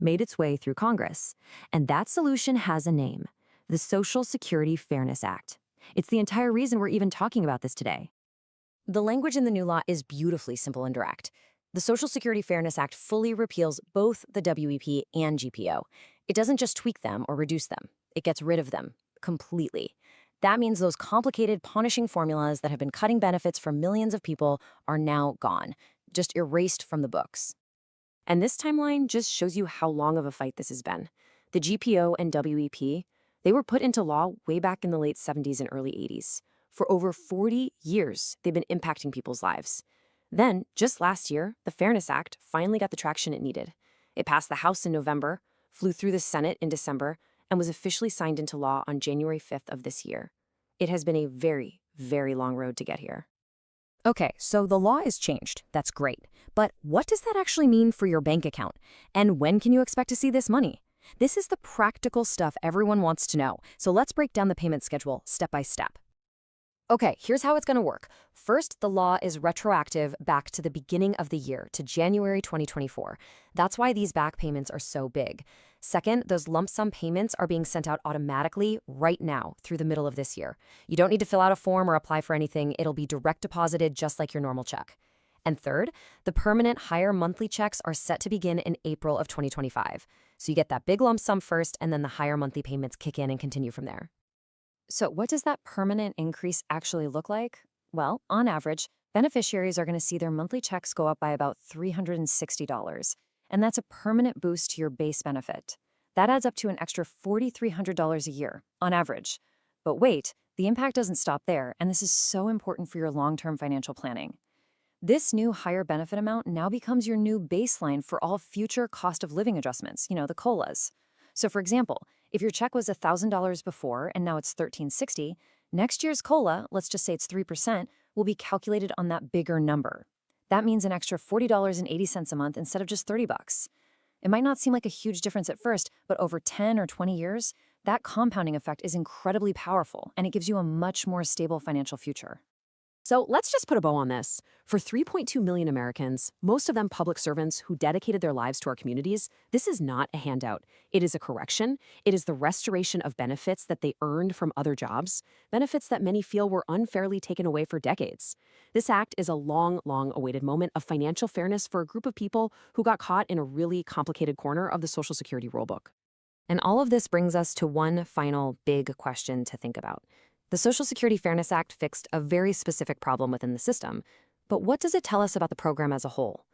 made its way through Congress. And that solution has a name: the Social Security Fairness Act. It's the entire reason we're even talking about this today. The language in the new law is beautifully simple and direct. The Social Security Fairness Act fully repeals both the WEP and GPO. It doesn't just tweak them or reduce them. It gets rid of them completely. That means those complicated, punishing formulas that have been cutting benefits for millions of people are now gone, just erased from the books. And this timeline just shows you how long of a fight this has been. The GPO and WEP, they were put into law way back in the late 70s and early 80s. For over 40 years, they've been impacting people's lives. Then, just last year, the Fairness Act finally got the traction it needed. It passed the House in November, flew through the Senate in December, and was officially signed into law on January 5th of this year. It has been a very, very long road to get here. Okay, so the law is changed. That's great. But what does that actually mean for your bank account? And when can you expect to see this money? This is the practical stuff everyone wants to know, so let's break down the payment schedule step by step. Okay, here's how it's going to work. First, the law is retroactive back to the beginning of the year, to January 2024. That's why these back payments are so big. Second, those lump sum payments are being sent out automatically right now through the middle of this year. You don't need to fill out a form or apply for anything. It'll be direct deposited just like your normal check. And third, the permanent higher monthly checks are set to begin in April of 2025. So you get that big lump sum first, and then the higher monthly payments kick in and continue from there. So what does that permanent increase actually look like? Well, on average, beneficiaries are going to see their monthly checks go up by about $360, and that's a permanent boost to your base benefit. That adds up to an extra $4,300 a year, on average. But wait, the impact doesn't stop there, and this is so important for your long-term financial planning. This new higher benefit amount now becomes your new baseline for all future cost of living adjustments, the COLAs. So for example, if your check was $1,000 before and now it's $1,360, next year's COLA, let's just say it's 3%, will be calculated on that bigger number. That means an extra $40.80 a month instead of just $30. It might not seem like a huge difference at first, but over 10 or 20 years, that compounding effect is incredibly powerful, and it gives you a much more stable financial future. So let's just put a bow on this. For 3.2 million Americans, most of them public servants who dedicated their lives to our communities, this is not a handout. It is a correction. It is the restoration of benefits that they earned from other jobs, benefits that many feel were unfairly taken away for decades. This act is a long, long-awaited moment of financial fairness for a group of people who got caught in a really complicated corner of the Social Security rulebook. And all of this brings us to one final big question to think about. The Social Security Fairness Act fixed a very specific problem within the system, but what does it tell us about the program as a whole?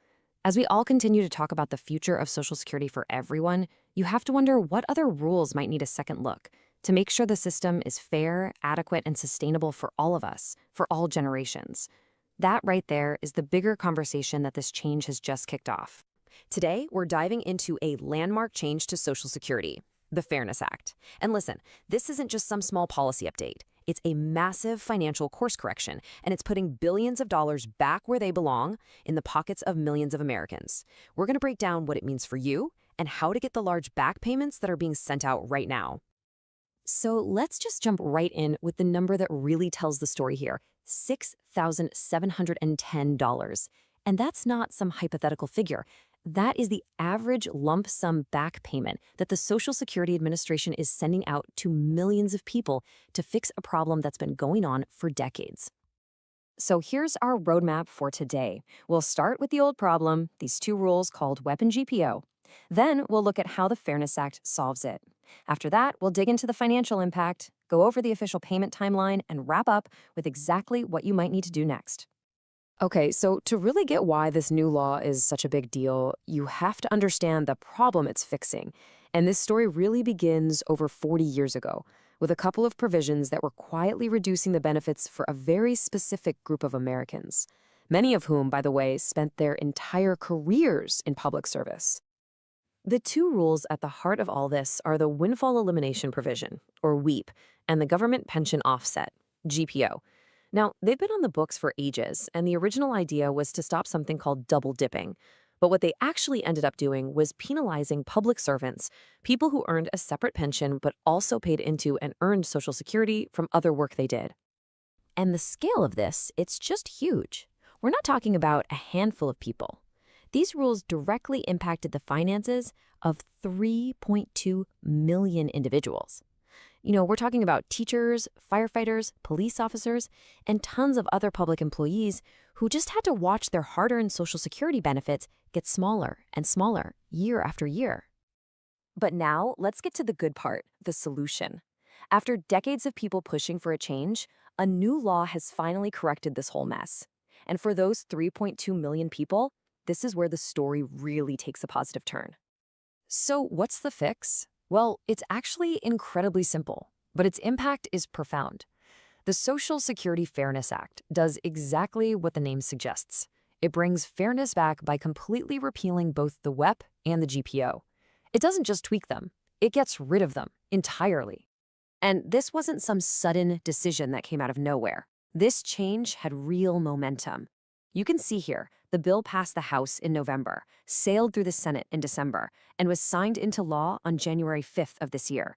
As we all continue to talk about the future of Social Security for everyone, you have to wonder what other rules might need a second look to make sure the system is fair, adequate, and sustainable for all of us, for all generations. That right there is the bigger conversation that this change has just kicked off. Today, we're diving into a landmark change to Social Security, the Fairness Act. And listen, this isn't just some small policy update. It's a massive financial course correction, and it's putting billions of dollars back where they belong, in the pockets of millions of Americans. We're going to break down what it means for you and how to get the large back payments that are being sent out right now. So let's just jump right in with the number that really tells the story here, $6,710. And that's not some hypothetical figure. That is the average lump sum back payment that the Social Security Administration is sending out to millions of people to fix a problem that's been going on for decades. So here's our roadmap for today. We'll start with the old problem, these two rules called WEP and GPO. Then we'll look at how the Fairness Act solves it. After that, we'll dig into the financial impact, go over the official payment timeline, and wrap up with exactly what you might need to do next. Okay, so to really get why this new law is such a big deal, you have to understand the problem it's fixing. And this story really begins over 40 years ago, with a couple of provisions that were quietly reducing the benefits for a very specific group of Americans, many of whom, by the way, spent their entire careers in public service. The two rules at the heart of all this are the windfall elimination provision, or WEEP, and the government pension offset, GPO. Now, they've been on the books for ages, and the original idea was to stop something called double dipping. But what they actually ended up doing was penalizing public servants, people who earned a separate pension but also paid into and earned Social Security from other work they did. And the scale of this, it's just huge. We're not talking about a handful of people. These rules directly impacted the finances of 3.2 million individuals. We're talking about teachers, firefighters, police officers, and tons of other public employees who just had to watch their hard-earned Social Security benefits get smaller and smaller year after year. But now, let's get to the good part, the solution. After decades of people pushing for a change, a new law has finally corrected this whole mess. And for those 3.2 million people, this is where the story really takes a positive turn. So what's the fix? Well, it's actually incredibly simple, but its impact is profound. The Social Security Fairness Act does exactly what the name suggests. It brings fairness back by completely repealing both the WEP and the GPO. It doesn't just tweak them, it gets rid of them entirely. And this wasn't some sudden decision that came out of nowhere. This change had real momentum. You can see here, The bill passed the House in November, sailed through the Senate in December, and was signed into law on January 5th of this year.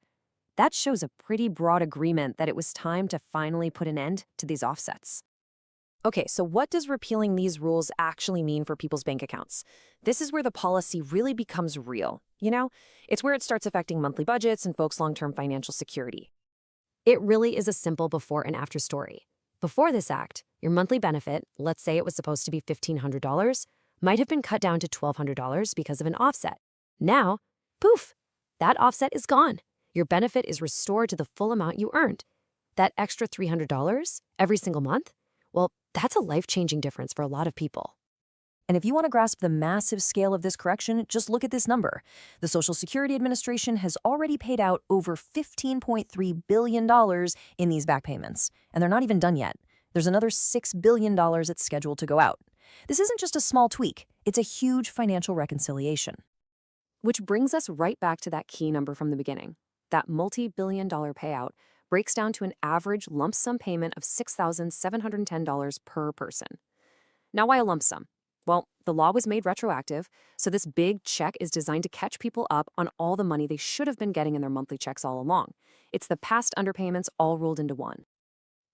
That shows a pretty broad agreement that it was time to finally put an end to these offsets. Okay, so what does repealing these rules actually mean for people's bank accounts? This is where the policy really becomes real. It's where it starts affecting monthly budgets and folks' long-term financial security. It really is a simple before and after story. Before this act, your monthly benefit, let's say it was supposed to be $1,500, might have been cut down to $1,200 because of an offset. Now, poof, that offset is gone. Your benefit is restored to the full amount you earned. That extra $300 every single month, well, that's a life-changing difference for a lot of people. And if you want to grasp the massive scale of this correction, just look at this number. The Social Security Administration has already paid out over $15.3 billion in these back payments, and they're not even done yet. There's another $6 billion that's scheduled to go out. This isn't just a small tweak, it's a huge financial reconciliation. Which brings us right back to that key number from the beginning. That multi-billion-dollar payout breaks down to an average lump sum payment of $6,710 per person. Now, why a lump sum? Well, the law was made retroactive, so this big check is designed to catch people up on all the money they should have been getting in their monthly checks all along. It's the past underpayments all rolled into one.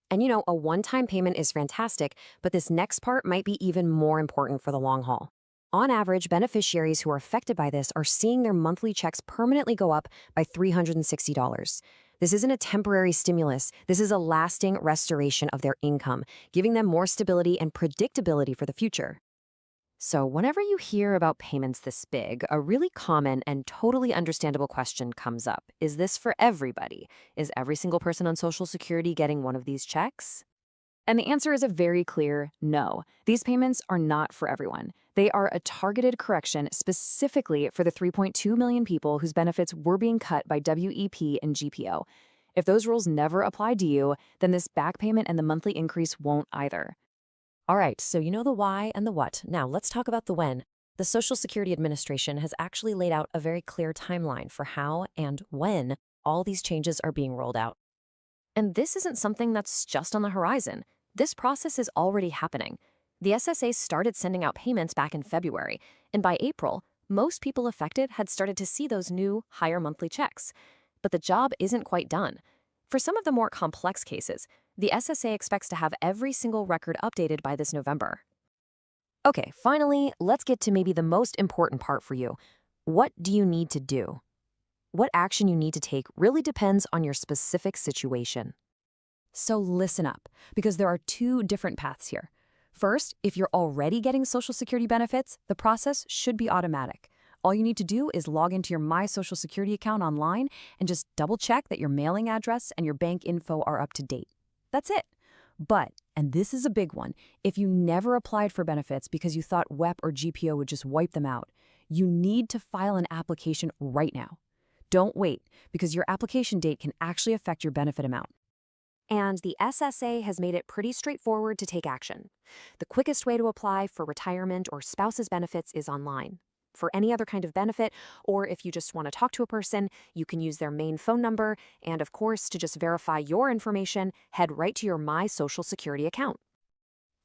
And a one-time payment is fantastic, but this next part might be even more important for the long haul. On average, beneficiaries who are affected by this are seeing their monthly checks permanently go up by $360. This isn't a temporary stimulus. This is a lasting restoration of their income, giving them more stability and predictability for the future. So whenever you hear about payments this big, a really common and totally understandable question comes up. Is this for everybody? Is every single person on Social Security getting one of these checks? And the answer is a very clear no. These payments are not for everyone. They are a targeted correction specifically for the 3.2 million people whose benefits were being cut by WEP and GPO. If those rules never applied to you, then this back payment and the monthly increase won't either. All right, so you know the why and the what. Now let's talk about the when. The Social Security Administration has actually laid out a very clear timeline for how and when all these changes are being rolled out. And this isn't something that's just on the horizon. This process is already happening. The SSA started sending out payments back in February, and by April, most people affected had started to see those new, higher monthly checks. But the job isn't quite done. For some of the more complex cases, the SSA expects to have every single record updated by this November. Okay, finally, let's get to maybe the most important part for you. What do you need to do? What action you need to take really depends on your specific situation. So listen up, because there are two different paths here. First, if you're already getting Social Security benefits, the process should be automatic. All you need to do is log into your My Social Security account online and just double-check that your mailing address and your bank info are up to date. That's it. But, and this is a big one, if you never applied for benefits because you thought WEP or GPO would just wipe them out, you need to file an application right now. Don't wait, because your application date can actually affect your benefit amount. And the SSA has made it pretty straightforward to take action. The quickest way to apply for retirement or spouse's benefits is online. For any other kind of benefit, or if you just want to talk to a person, you can use their main phone number, and of course, to just verify your information, head right to your My Social Security account.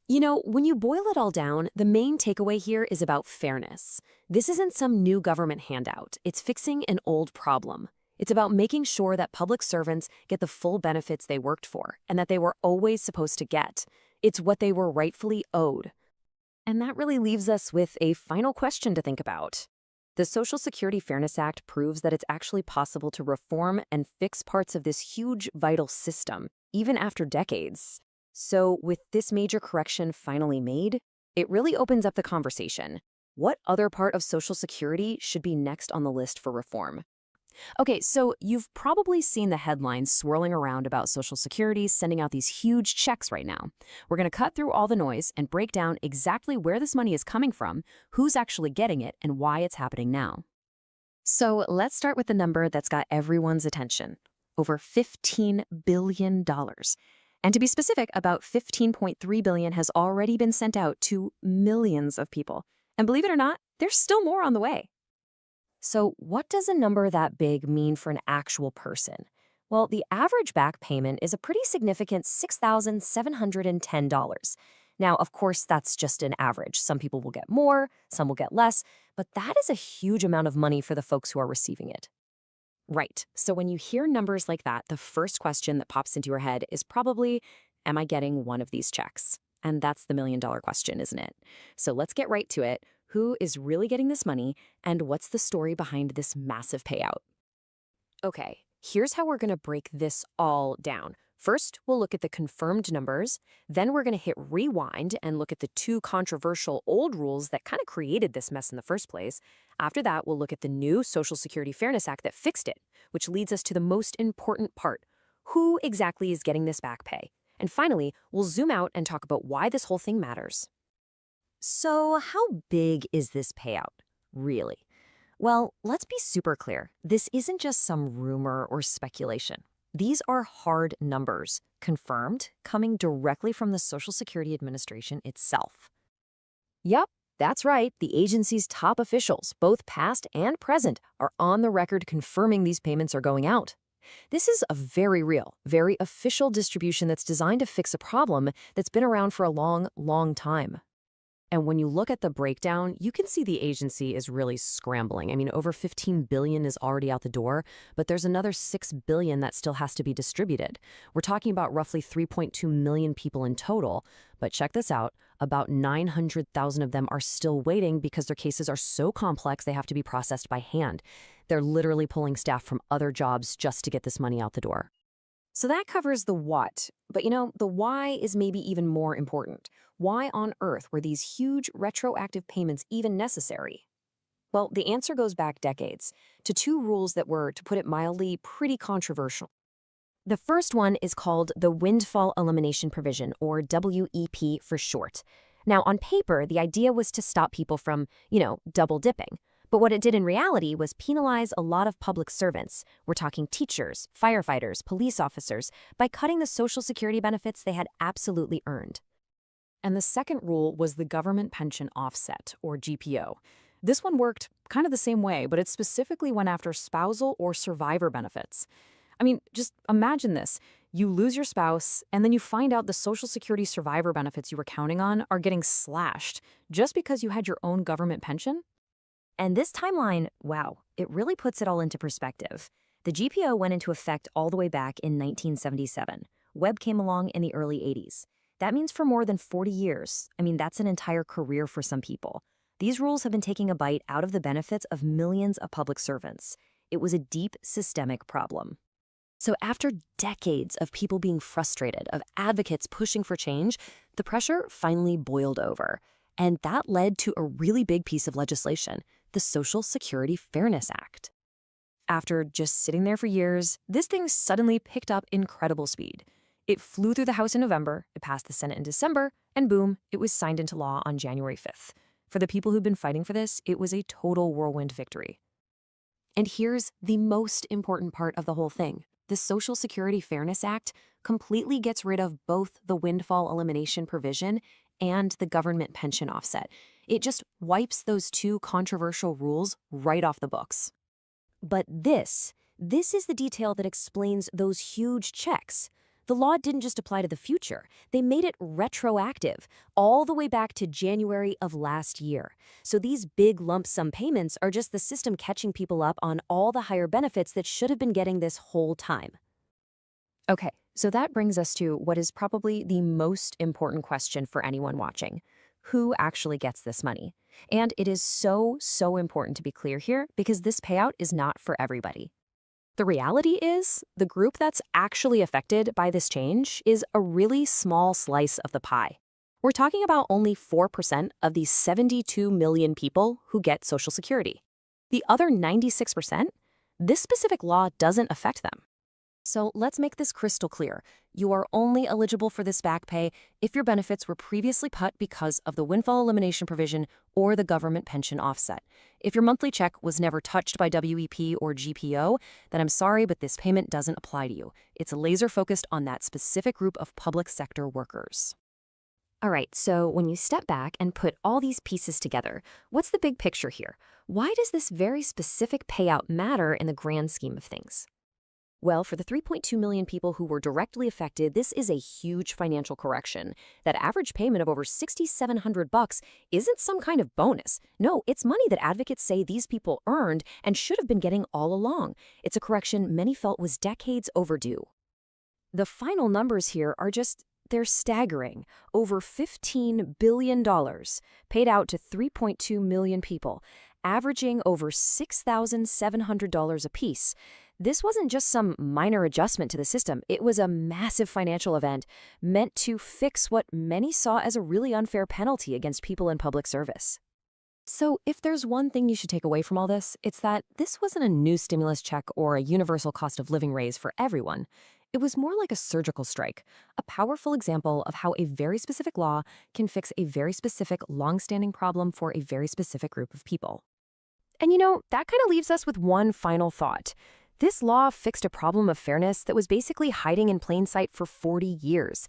When you boil it all down, the main takeaway here is about fairness. This isn't some new government handout. It's fixing an old problem. It's about making sure that public servants get the full benefits they worked for and that they were always supposed to get. It's what they were rightfully owed. And that really leaves us with a final question to think about. The Social Security Fairness Act proves that it's actually possible to reform and fix parts of this huge, vital system, even after decades. So with this major correction finally made, it really opens up the conversation. What other part of Social Security should be next on the list for reform? Okay, so you've probably seen the headlines swirling around about Social Security sending out these huge checks right now. We're going to cut through all the noise and break down exactly where this money is coming from, who's actually getting it, and why it's happening now. So let's start with the number that's got everyone's attention. Over $15 billion. And to be specific, about $15.3 billion has already been sent out to millions of people. And believe it or not, there's still more on the way. So what does a number that big mean for an actual person? Well, the average back payment is a pretty significant $6,710. Now, of course, that's just an average. Some people will get more, some will get less, but that is a huge amount of money for the folks who are receiving it. Right. So when you hear numbers like that, the first question that pops into your head is probably, am I getting one of these checks? And that's the million-dollar question, isn't it? So let's get right to it. Who is really getting this money, and what's the story behind this massive payout? Okay, here's how we're going to break this all down. First, we'll look at the confirmed numbers. Then we're going to hit rewind and look at the two controversial old rules that kind of created this mess in the first place. After that, we'll look at the new Social Security Fairness Act that fixed it, which leads us to the most important part. Who exactly is getting this back pay? And finally, we'll zoom out and talk about why this whole thing matters. So, how big is this payout, really? Well, let's be super clear. This isn't just some rumor or speculation. These are hard numbers, confirmed, coming directly from the Social Security Administration itself. Yep, that's right. The agency's top officials, both past and present, are on the record confirming these payments are going out. This is a very real, very official distribution that's designed to fix a problem that's been around for a long, long time. And when you look at the breakdown, you can see the agency is really scrambling. I mean, over $15 billion is already out the door, but there's another $6 billion that still has to be distributed. We're talking about roughly 3.2 million people in total. But check this out, about 900,000 of them are still waiting because their cases are so complex they have to be processed by hand. They're literally pulling staff from other jobs just to get this money out the door. So that covers the what, but the why is maybe even more important. Why on earth were these huge retroactive payments even necessary? Well, the answer goes back decades to two rules that were, to put it mildly, pretty controversial. The first one is called the windfall elimination provision, or WEP for short. Now, on paper, the idea was to stop people from, double dipping. But what it did in reality was penalize a lot of public servants. We're talking teachers, firefighters, police officers, by cutting the Social Security benefits they had absolutely earned. And the second rule was the government pension offset, or GPO. This one worked kind of the same way, but it specifically went after spousal or survivor benefits. I mean, just imagine this. You lose your spouse, and then you find out the Social Security survivor benefits you were counting on are getting slashed just because you had your own government pension? And this timeline, wow, it really puts it all into perspective. The GPO went into effect all the way back in 1977. Webb came along in the early 80s. That means for more than 40 years. I mean, that's an entire career for some people. These rules have been taking a bite out of the benefits of millions of public servants. It was a deep systemic problem. So after decades of people being frustrated, of advocates pushing for change, the pressure finally boiled over. And that led to a really big piece of legislation, the Social Security Fairness Act. After just sitting there for years, this thing suddenly picked up incredible speed. It flew through the House in November, it passed the Senate in December, and boom, it was signed into law on January 5th. For the people who've been fighting for this, it was a total whirlwind victory. And here's the most important part of the whole thing. The Social Security Fairness Act completely gets rid of both the windfall elimination provision and the government pension offset. It just wipes those two controversial rules right off the books. But this is the detail that explains those huge checks. The law didn't just apply to the future. They made it retroactive, all the way back to January of last year. So these big lump sum payments are just the system catching people up on all the higher benefits that should have been getting this whole time. Okay, so that brings us to what is probably the most important question for anyone watching. Who actually gets this money? And it is so important to be clear here because this payout is not for everybody. The reality is, the group that's actually affected by this change is a really small slice of the pie. We're talking about only 4% of the 72 million people who get Social Security. The other 96%, this specific law doesn't affect them. So let's make this crystal clear. You are only eligible for this back pay if your benefits were previously cut because of the windfall elimination provision or the government pension offset. If your monthly check was never touched by WEP or GPO, then I'm sorry, but this payment doesn't apply to you. It's laser focused on that specific group of public sector workers. All right, so when you step back and put all these pieces together, what's the big picture here? Why does this very specific payout matter in the grand scheme of things? Well, for the 3.2 million people who were directly affected, this is a huge financial correction. That average payment of over $6,700 isn't some kind of bonus. No, it's money that advocates say these people earned and should have been getting all along. It's a correction many felt was decades overdue. The final numbers here are they're staggering. Over $15 billion paid out to 3.2 million people, averaging over $6,700 apiece. This wasn't just some minor adjustment to the system. It was a massive financial event meant to fix what many saw as a really unfair penalty against people in public service. So if there's one thing you should take away from all this, it's that this wasn't a new stimulus check or a universal cost of living raise for everyone. It was more like a surgical strike, a powerful example of how a very specific law can fix a very specific, long-standing problem for a very specific group of people. And that kind of leaves us with one final thought. This law fixed a problem of fairness that was basically hiding in plain sight for 40 years.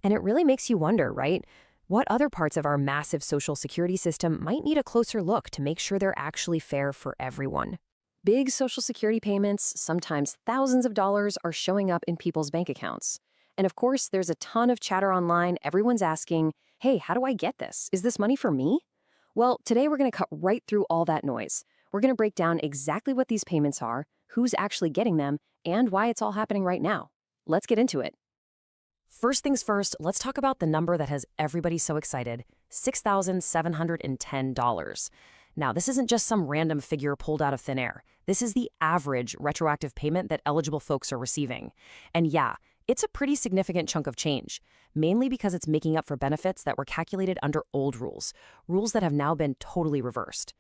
And it really makes you wonder, right? What other parts of our massive social security system might need a closer look to make sure they're actually fair for everyone? Big social security payments, sometimes thousands of dollars, are showing up in people's bank accounts. And of course, there's a ton of chatter online. Everyone's asking, hey, how do I get this? Is this money for me? Well, today we're going to cut right through all that noise. We're going to break down exactly what these payments are, who's actually getting them, and why it's all happening right now. Let's get into it. First things first, let's talk about the number that has everybody so excited, $6,710. Now, this isn't just some random figure pulled out of thin air. This is the average retroactive payment that eligible folks are receiving. And yeah, it's a pretty significant chunk of change, mainly because it's making up for benefits that were calculated under old rules that have now been totally reversed.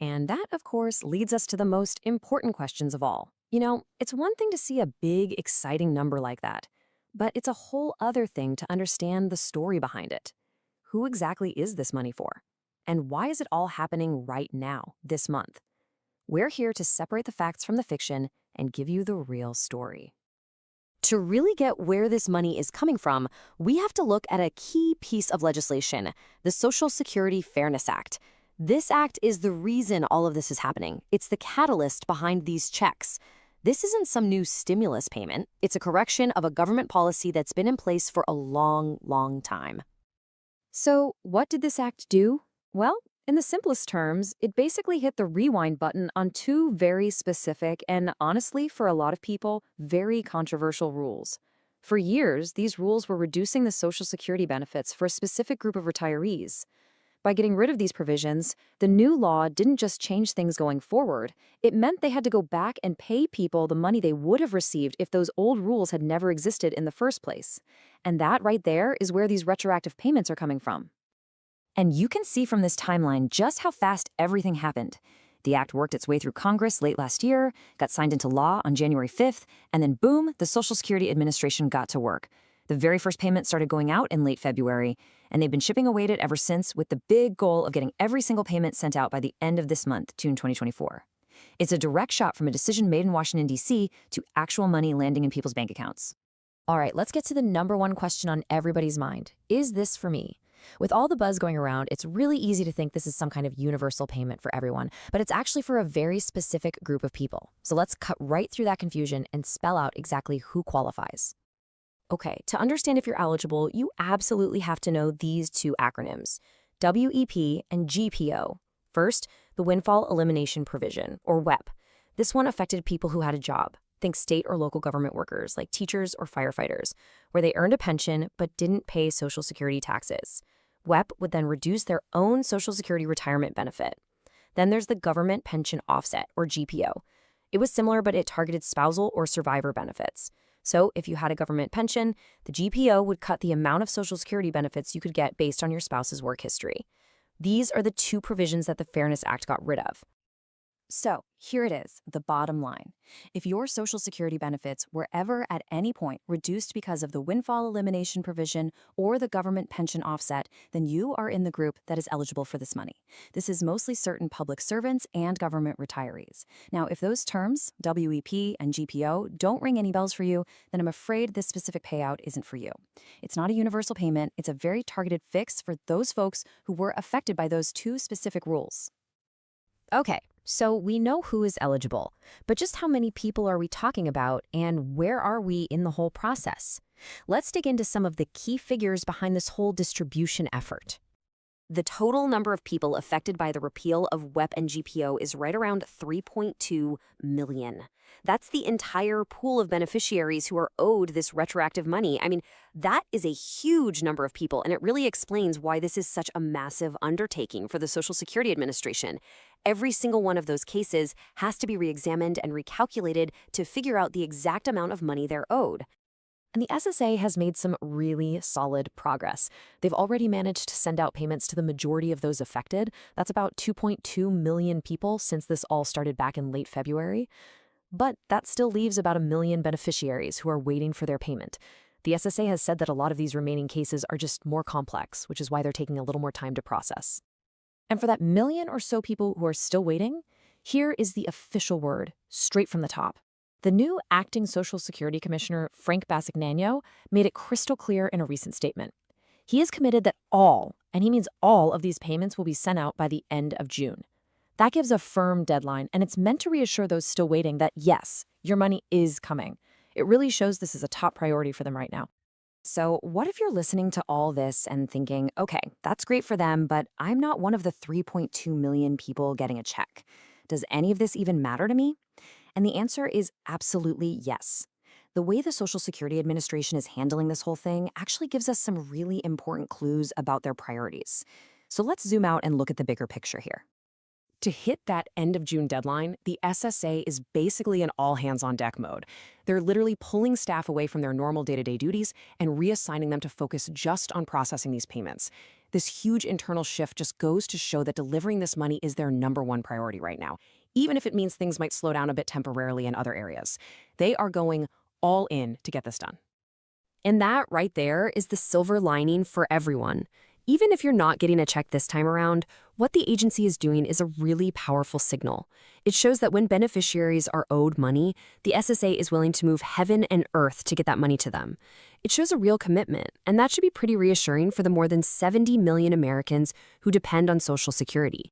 And that, of course, leads us to the most important questions of all. It's one thing to see a big, exciting number like that, but it's a whole other thing to understand the story behind it. Who exactly is this money for? And why is it all happening right now, this month? We're here to separate the facts from the fiction and give you the real story. To really get where this money is coming from, we have to look at a key piece of legislation, the Social Security Fairness Act. This act is the reason all of this is happening. It's the catalyst behind these checks. This isn't some new stimulus payment. It's a correction of a government policy that's been in place for a long, long time. So, what did this act do? Well, in the simplest terms, it basically hit the rewind button on two very specific and, honestly, for a lot of people, very controversial rules. For years, these rules were reducing the Social Security benefits for a specific group of retirees. By getting rid of these provisions, the new law didn't just change things going forward. It meant they had to go back and pay people the money they would have received if those old rules had never existed in the first place. And that right there is where these retroactive payments are coming from. And you can see from this timeline just how fast everything happened. The act worked its way through Congress late last year, got signed into law on January 5th, and then boom, the Social Security Administration got to work. The very first payment started going out in late February, and they've been chipping away at it ever since with the big goal of getting every single payment sent out by the end of this month, June 2024. It's a direct shot from a decision made in Washington, D.C. to actual money landing in people's bank accounts. All right, let's get to the number one question on everybody's mind. Is this for me? With all the buzz going around, it's really easy to think this is some kind of universal payment for everyone, but it's actually for a very specific group of people. So let's cut right through that confusion and spell out exactly who qualifies. Okay, to understand if you're eligible, you absolutely have to know these two acronyms, WEP and GPO. First, the Windfall Elimination Provision, or WEP. This one affected people who had a job. Think state or local government workers, like teachers or firefighters, where they earned a pension but didn't pay Social Security taxes. WEP would then reduce their own Social Security retirement benefit. Then there's the Government Pension Offset, or GPO. It was similar, but it targeted spousal or survivor benefits. So if you had a government pension, the GPO would cut the amount of Social Security benefits you could get based on your spouse's work history. These are the two provisions that the Fairness Act got rid of. So here it is, the bottom line. If your Social Security benefits were ever at any point reduced because of the windfall elimination provision or the government pension offset, then you are in the group that is eligible for this money. This is mostly certain public servants and government retirees. Now, if those terms, WEP and GPO, don't ring any bells for you, then I'm afraid this specific payout isn't for you. It's not a universal payment. It's a very targeted fix for those folks who were affected by those two specific rules. Okay, So we know who is eligible, but just how many people are we talking about and where are we in the whole process? Let's dig into some of the key figures behind this whole distribution effort. The total number of people affected by the repeal of WEP and GPO is right around 3.2 million. That's the entire pool of beneficiaries who are owed this retroactive money. I mean, that is a huge number of people, and it really explains why this is such a massive undertaking for the Social Security Administration. Every single one of those cases has to be re-examined and recalculated to figure out the exact amount of money they're owed. And the SSA has made some really solid progress. They've already managed to send out payments to the majority of those affected. That's about 2.2 million people since this all started back in late February. But that still leaves about 1 million beneficiaries who are waiting for their payment. The SSA has said that a lot of these remaining cases are just more complex, which is why they're taking a little more time to process. And for that million or so people who are still waiting, here is the official word, straight from the top. The new acting Social Security Commissioner, Frank Basignano, made it crystal clear in a recent statement. He is committed that all, and he means all, of these payments will be sent out by the end of June. That gives a firm deadline, and it's meant to reassure those still waiting that, yes, your money is coming. It really shows this is a top priority for them right now. So what if you're listening to all this and thinking, okay, that's great for them, but I'm not one of the 3.2 million people getting a check. Does any of this even matter to me? And the answer is absolutely yes. The way the Social Security Administration is handling this whole thing actually gives us some really important clues about their priorities. So let's zoom out and look at the bigger picture here. To hit that end of June deadline, the SSA is basically in all-hands-on-deck mode. They're literally pulling staff away from their normal day-to-day duties and reassigning them to focus just on processing these payments. This huge internal shift just goes to show that delivering this money is their #1 priority right now, even if it means things might slow down a bit temporarily in other areas. They are going all in to get this done. And that right there is the silver lining for everyone. Even if you're not getting a check this time around, what the agency is doing is a really powerful signal. It shows that when beneficiaries are owed money, the SSA is willing to move heaven and earth to get that money to them. It shows a real commitment, and that should be pretty reassuring for the more than 70 million Americans who depend on Social Security.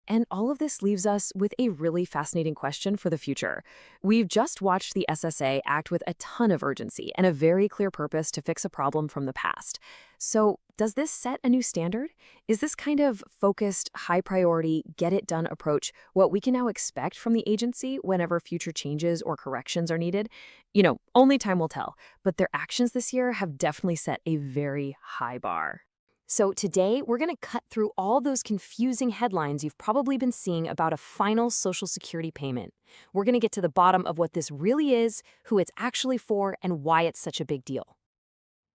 And all of this leaves us with a really fascinating question for the future. We've just watched the SSA act with a ton of urgency and a very clear purpose to fix a problem from the past. So, does this set a new standard? Is this kind of focused, high-priority, get-it-done approach what we can now expect from the agency whenever future changes or corrections are needed? Only time will tell, but their actions this year have definitely set a very high bar. So today, we're going to cut through all those confusing headlines you've probably been seeing about a final Social Security payment. We're going to get to the bottom of what this really is, who it's actually for, and why it's such a big deal.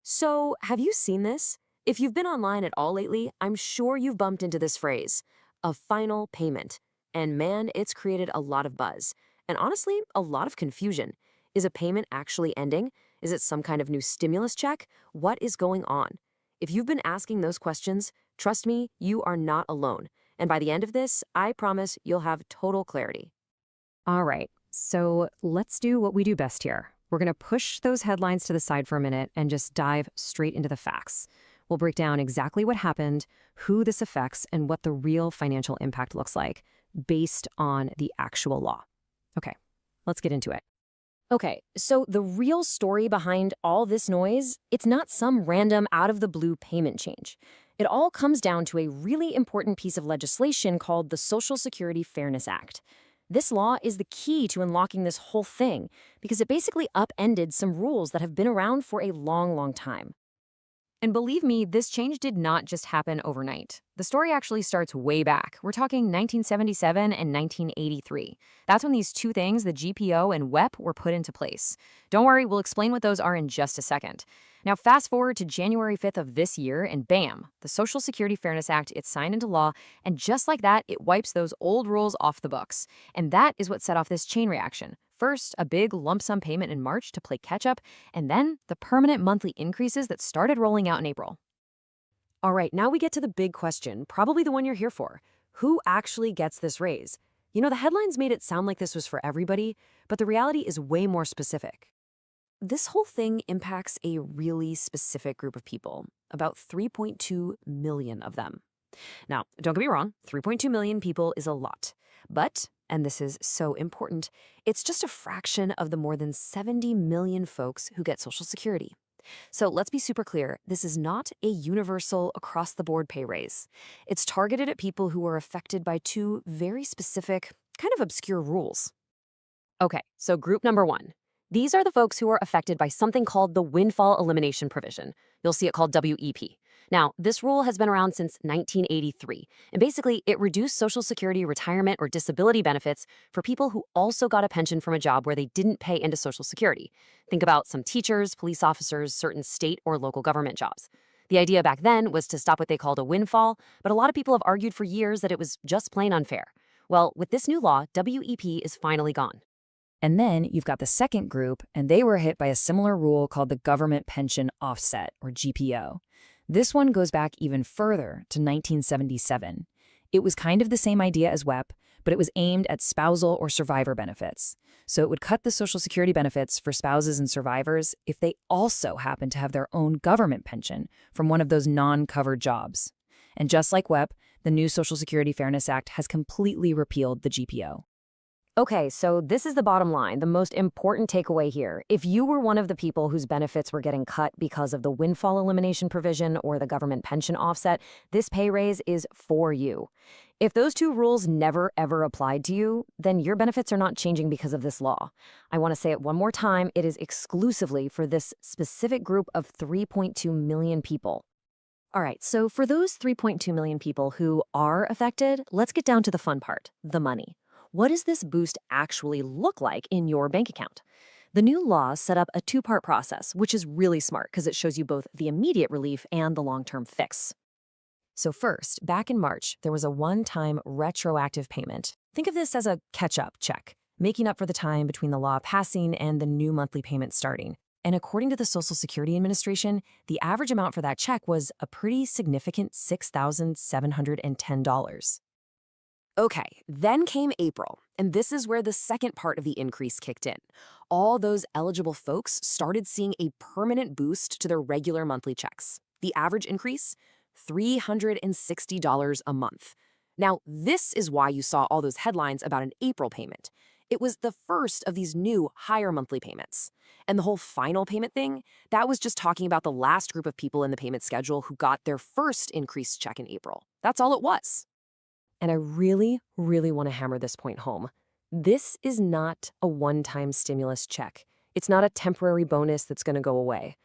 So, have you seen this? If you've been online at all lately, I'm sure you've bumped into this phrase, a final payment. And man, it's created a lot of buzz. And honestly, a lot of confusion. Is a payment actually ending? Is it some kind of new stimulus check? What is going on? If you've been asking those questions, trust me, you are not alone. And by the end of this, I promise you'll have total clarity. All right, so let's do what we do best here. We're going to push those headlines to the side for a minute and just dive straight into the facts. We'll break down exactly what happened, who this affects, and what the real financial impact looks like based on the actual law. Okay, let's get into it. Okay, so the real story behind all this noise, it's not some random out-of-the-blue payment change. It all comes down to a really important piece of legislation called the Social Security Fairness Act. This law is the key to unlocking this whole thing because it basically upended some rules that have been around for a long, long time. And believe me, this change did not just happen overnight. The story actually starts way back. We're talking 1977 and 1983. That's when these two things, the GPO and WEP, were put into place. Don't worry, we'll explain what those are in just a second. Now, fast forward to January 5th of this year, and bam, the Social Security Fairness Act, it's signed into law, and just like that, it wipes those old rules off the books. And that is what set off this chain reaction. First, a big lump sum payment in March to play catch-up, and then the permanent monthly increases that started rolling out in April. All right, now we get to the big question, probably the one you're here for. Who actually gets this raise? The headlines made it sound like this was for everybody, but the reality is way more specific. This whole thing impacts a really specific group of people, about 3.2 million of them. Now, don't get me wrong, 3.2 million people is a lot. But and this is so important, it's just a fraction of the more than 70 million folks who get Social Security. So let's be super clear, this is not a universal across-the-board pay raise. It's targeted at people who are affected by two very specific, kind of obscure rules. Okay, so group number one. These are the folks who are affected by something called the windfall elimination provision. You'll see it called WEP. Now, this rule has been around since 1983, and basically it reduced Social Security retirement or disability benefits for people who also got a pension from a job where they didn't pay into Social Security. Think about some teachers, police officers, certain state or local government jobs. The idea back then was to stop what they called a windfall, but a lot of people have argued for years that it was just plain unfair. Well, with this new law, WEP is finally gone. And then you've got the second group, and they were hit by a similar rule called the Government Pension Offset, or GPO. This one goes back even further to 1977. It was kind of the same idea as WEP, but it was aimed at spousal or survivor benefits. So it would cut the Social Security benefits for spouses and survivors if they also happen to have their own government pension from one of those non-covered jobs. And just like WEP, the new Social Security Fairness Act has completely repealed the GPO. Okay, so this is the bottom line, the most important takeaway here. If you were one of the people whose benefits were getting cut because of the windfall elimination provision or the government pension offset, this pay raise is for you. If those two rules never ever applied to you, then your benefits are not changing because of this law. I want to say it one more time, it is exclusively for this specific group of 3.2 million people. All right, so for those 3.2 million people who are affected, let's get down to the fun part, the money. What does this boost actually look like in your bank account? The new law set up a two-part process, which is really smart because it shows you both the immediate relief and the long-term fix. So first, back in March, there was a one-time retroactive payment. Think of this as a catch-up check, making up for the time between the law passing and the new monthly payment starting. And according to the Social Security Administration, the average amount for that check was a pretty significant $6,710. Okay, then came April, and this is where the second part of the increase kicked in. All those eligible folks started seeing a permanent boost to their regular monthly checks. The average increase? $360 a month. Now, this is why you saw all those headlines about an April payment. It was the first of these new, higher monthly payments. And the whole final payment thing, that was just talking about the last group of people in the payment schedule who got their first increased check in April. That's all it was. And I really, really want to hammer this point home. This is not a one-time stimulus check. It's not a temporary bonus that's going to go away.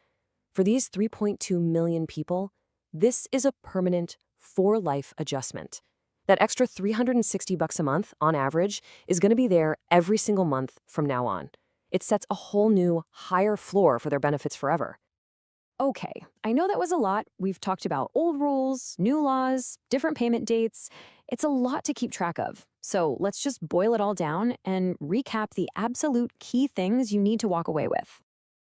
For these 3.2 million people, this is a permanent, for-life adjustment. That extra $360 a month, on average, is going to be there every single month from now on. It sets a whole new, higher floor for their benefits forever. Okay, I know that was a lot. We've talked about old rules, new laws, different payment dates. It's a lot to keep track of. So let's just boil it all down and recap the absolute key things you need to walk away with.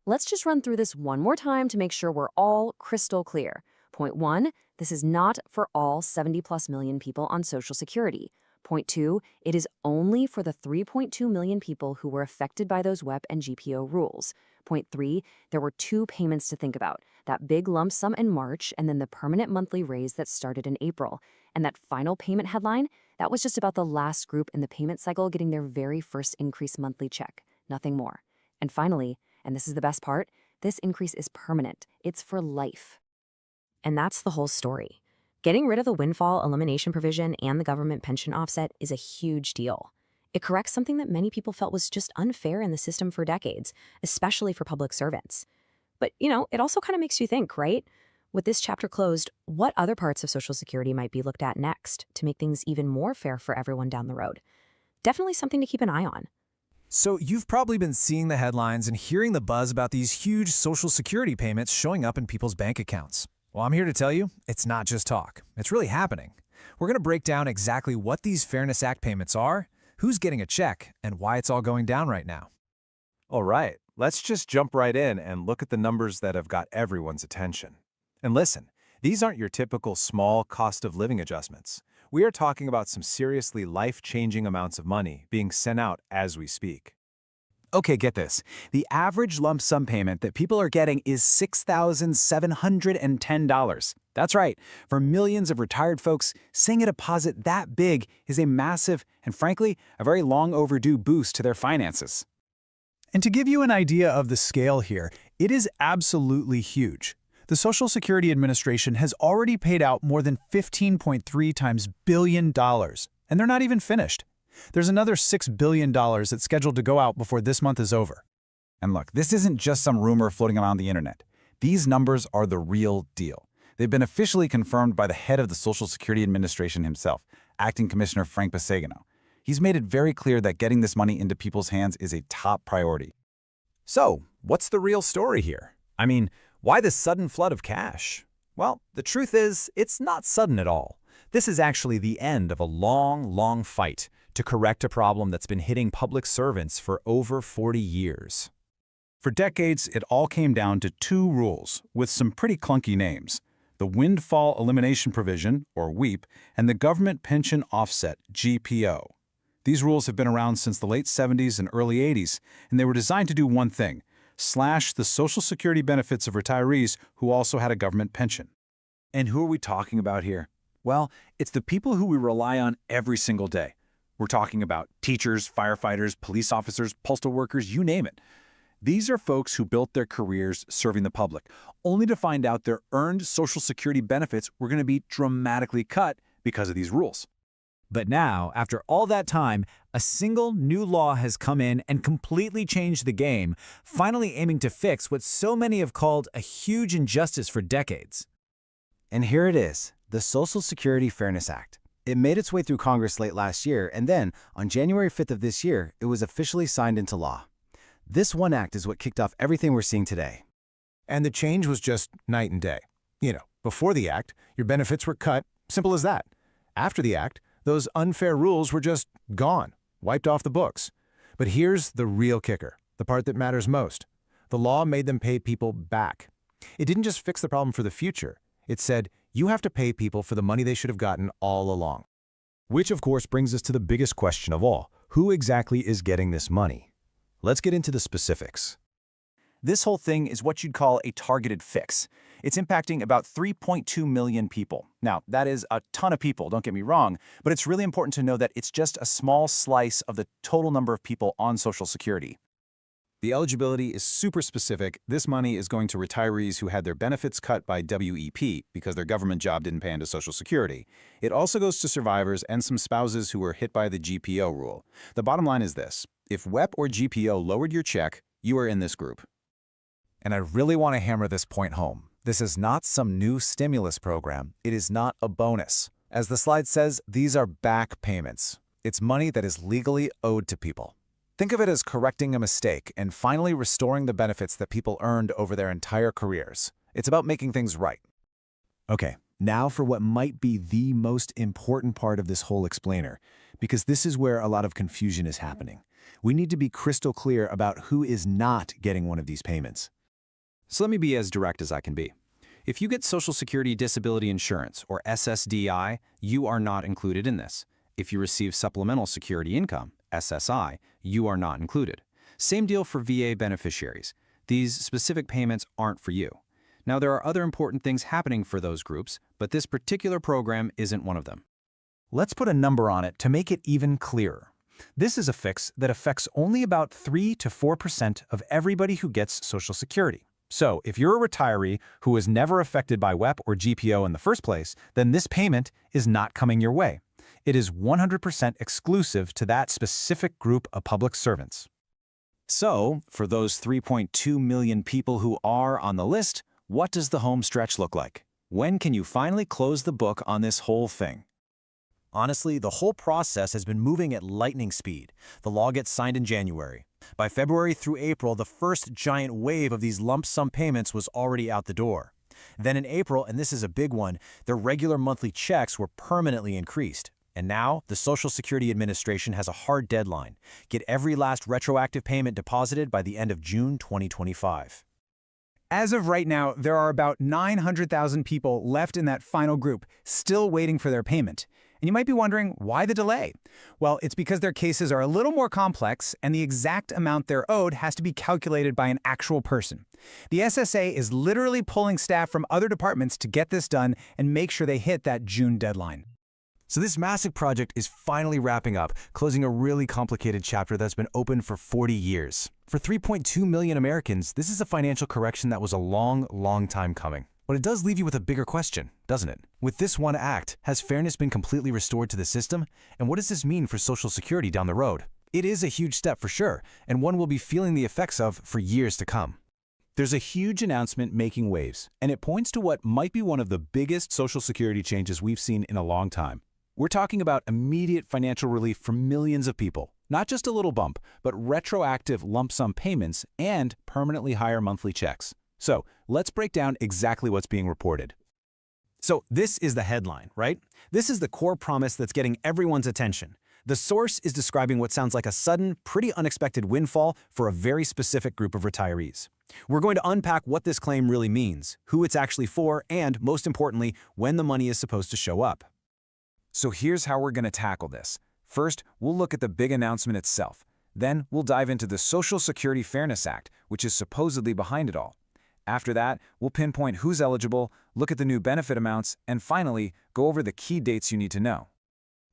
Let's just run through this one more time to make sure we're all crystal clear. Point 1, this is not for all 70+ million people on Social Security. Point 2, it is only for the 3.2 million people who were affected by those WEP and GPO rules. Point 3, there were two payments to think about, that big lump sum in March and then the permanent monthly raise that started in April. And that final payment headline, that was just about the last group in the payment cycle getting their very first increased monthly check, nothing more. And finally, and this is the best part, this increase is permanent. It's for life. And that's the whole story. Getting rid of the windfall elimination provision and the government pension offset is a huge deal. It corrects something that many people felt was just unfair in the system for decades, especially for public servants. But, it also kind of makes you think, right? With this chapter closed, what other parts of Social Security might be looked at next to make things even more fair for everyone down the road? Definitely something to keep an eye on. So you've probably been seeing the headlines and hearing the buzz about these huge Social Security payments showing up in people's bank accounts. Well, I'm here to tell you, it's not just talk. It's really happening. We're going to break down exactly what these Fairness Act payments are, who's getting a check, and why it's all going down right now. All right, let's just jump right in and look at the numbers that have got everyone's attention. And listen, these aren't your typical small cost of living adjustments. We are talking about some seriously life-changing amounts of money being sent out as we speak. Okay, get this. The average lump sum payment that people are getting is $6,710. That's right. For millions of retired folks, seeing a deposit that big is a massive and, frankly, a very long overdue boost to their finances. And to give you an idea of the scale here, it is absolutely huge. The Social Security Administration has already paid out more than 15.3 times billion dollars, and they're not even finished. There's another $6 billion that's scheduled to go out before this month is over. And look, this isn't just some rumor floating around the internet. These numbers are the real deal. They've been officially confirmed by the head of the Social Security Administration himself, Acting Commissioner Frank Pasagano. He's made it very clear that getting this money into people's hands is a top priority. So, what's the real story here? I mean, why this sudden flood of cash? Well, the truth is, it's not sudden at all. This is actually the end of a long, long fight to correct a problem that's been hitting public servants for over 40 years. For decades, it all came down to two rules with some pretty clunky names: the windfall elimination provision, or WEEP, and the government pension offset, GPO. These rules have been around since the late 70s and early 80s, and they were designed to do one thing: slash the Social Security benefits of retirees who also had a government pension. And who are we talking about here? Well, it's the people who we rely on every single day. We're talking about teachers, firefighters, police officers, postal workers, you name it. These are folks who built their careers serving the public, only to find out their earned Social Security benefits were going to be dramatically cut because of these rules. But now, after all that time, a single new law has come in and completely changed the game, finally aiming to fix what so many have called a huge injustice for decades. And here it is, the Social Security Fairness Act. It made its way through Congress late last year, and then, on January 5th of this year, it was officially signed into law. This one act is what kicked off everything we're seeing today. And the change was just night and day. You know, before the act, your benefits were cut, simple as that. After the act, those unfair rules were just gone, wiped off the books. But here's the real kicker, the part that matters most. The law made them pay people back. It didn't just fix the problem for the future. It said, you have to pay people for the money they should have gotten all along. Which, of course, brings us to the biggest question of all. Who exactly is getting this money? Let's get into the specifics. This whole thing is what you'd call a targeted fix. It's impacting about 3.2 million people. Now, that is a ton of people, don't get me wrong, but it's really important to know that it's just a small slice of the total number of people on Social Security. The eligibility is super specific. This money is going to retirees who had their benefits cut by WEP because their government job didn't pay into Social Security. It also goes to survivors and some spouses who were hit by the GPO rule. The bottom line is this: if WEP or GPO lowered your check, you are in this group. And I really want to hammer this point home. This is not some new stimulus program. It is not a bonus. As the slide says, these are back payments. It's money that is legally owed to people. Think of it as correcting a mistake and finally restoring the benefits that people earned over their entire careers. It's about making things right. Okay, now for what might be the most important part of this whole explainer, because this is where a lot of confusion is happening. We need to be crystal clear about who is not getting one of these payments. So let me be as direct as I can be. If you get Social Security Disability Insurance, or SSDI, you are not included in this. If you receive Supplemental Security Income, SSI, you are not included. Same deal for VA beneficiaries. These specific payments aren't for you. Now, there are other important things happening for those groups, but this particular program isn't one of them. Let's put a number on it to make it even clearer. This is a fix that affects only about 3 to 4% of everybody who gets Social Security. So, if you're a retiree who was never affected by WEP or GPO in the first place, then this payment is not coming your way. It is 100% exclusive to that specific group of public servants. So, for those 3.2 million people who are on the list, what does the home stretch look like? When can you finally close the book on this whole thing? Honestly, the whole process has been moving at lightning speed. The law gets signed in January. By February through April, the first giant wave of these lump sum payments was already out the door. Then in April, and this is a big one, their regular monthly checks were permanently increased. And now, the Social Security Administration has a hard deadline. Get every last retroactive payment deposited by the end of June 2025. As of right now, there are about 900,000 people left in that final group, still waiting for their payment. And you might be wondering, why the delay? Well, it's because their cases are a little more complex, and the exact amount they're owed has to be calculated by an actual person. The SSA is literally pulling staff from other departments to get this done and make sure they hit that June deadline. So this massive project is finally wrapping up, closing a really complicated chapter that's been open for 40 years. For 3.2 million Americans, this is a financial correction that was a long, long time coming. But it does leave you with a bigger question, doesn't it? With this one act, has fairness been completely restored to the system? And what does this mean for Social Security down the road? It is a huge step for sure, and one we'll be feeling the effects of for years to come. There's a huge announcement making waves, and it points to what might be one of the biggest Social Security changes we've seen in a long time. We're talking about immediate financial relief for millions of people. Not just a little bump, but retroactive lump sum payments and permanently higher monthly checks. So let's break down exactly what's being reported. So this is the headline, right? This is the core promise that's getting everyone's attention. The source is describing what sounds like a sudden, pretty unexpected windfall for a very specific group of retirees. We're going to unpack what this claim really means, who it's actually for, and most importantly, when the money is supposed to show up. So here's how we're going to tackle this. First, we'll look at the big announcement itself. Then we'll dive into the Social Security Fairness Act, which is supposedly behind it all. After that, we'll pinpoint who's eligible, look at the new benefit amounts, and finally, go over the key dates you need to know.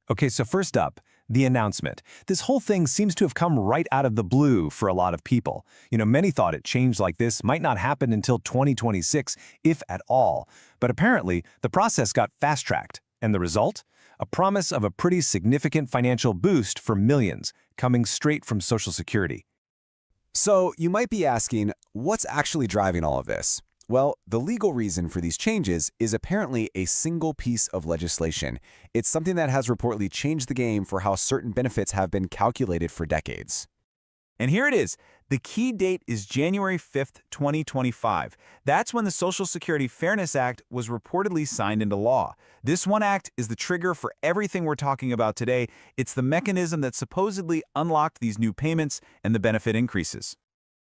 Okay, so first up, the announcement. This whole thing seems to have come right out of the blue for a lot of people. Many thought a change like this might not happen until 2026, if at all. But apparently, the process got fast-tracked. And the result? A promise of a pretty significant financial boost for millions, coming straight from Social Security. So you might be asking, what's actually driving all of this? Well, the legal reason for these changes is apparently a single piece of legislation. It's something that has reportedly changed the game for how certain benefits have been calculated for decades. And here it is. The key date is January 5th, 2025. That's when the Social Security Fairness Act was reportedly signed into law. This one act is the trigger for everything we're talking about today. It's the mechanism that supposedly unlocked these new payments and the benefit increases.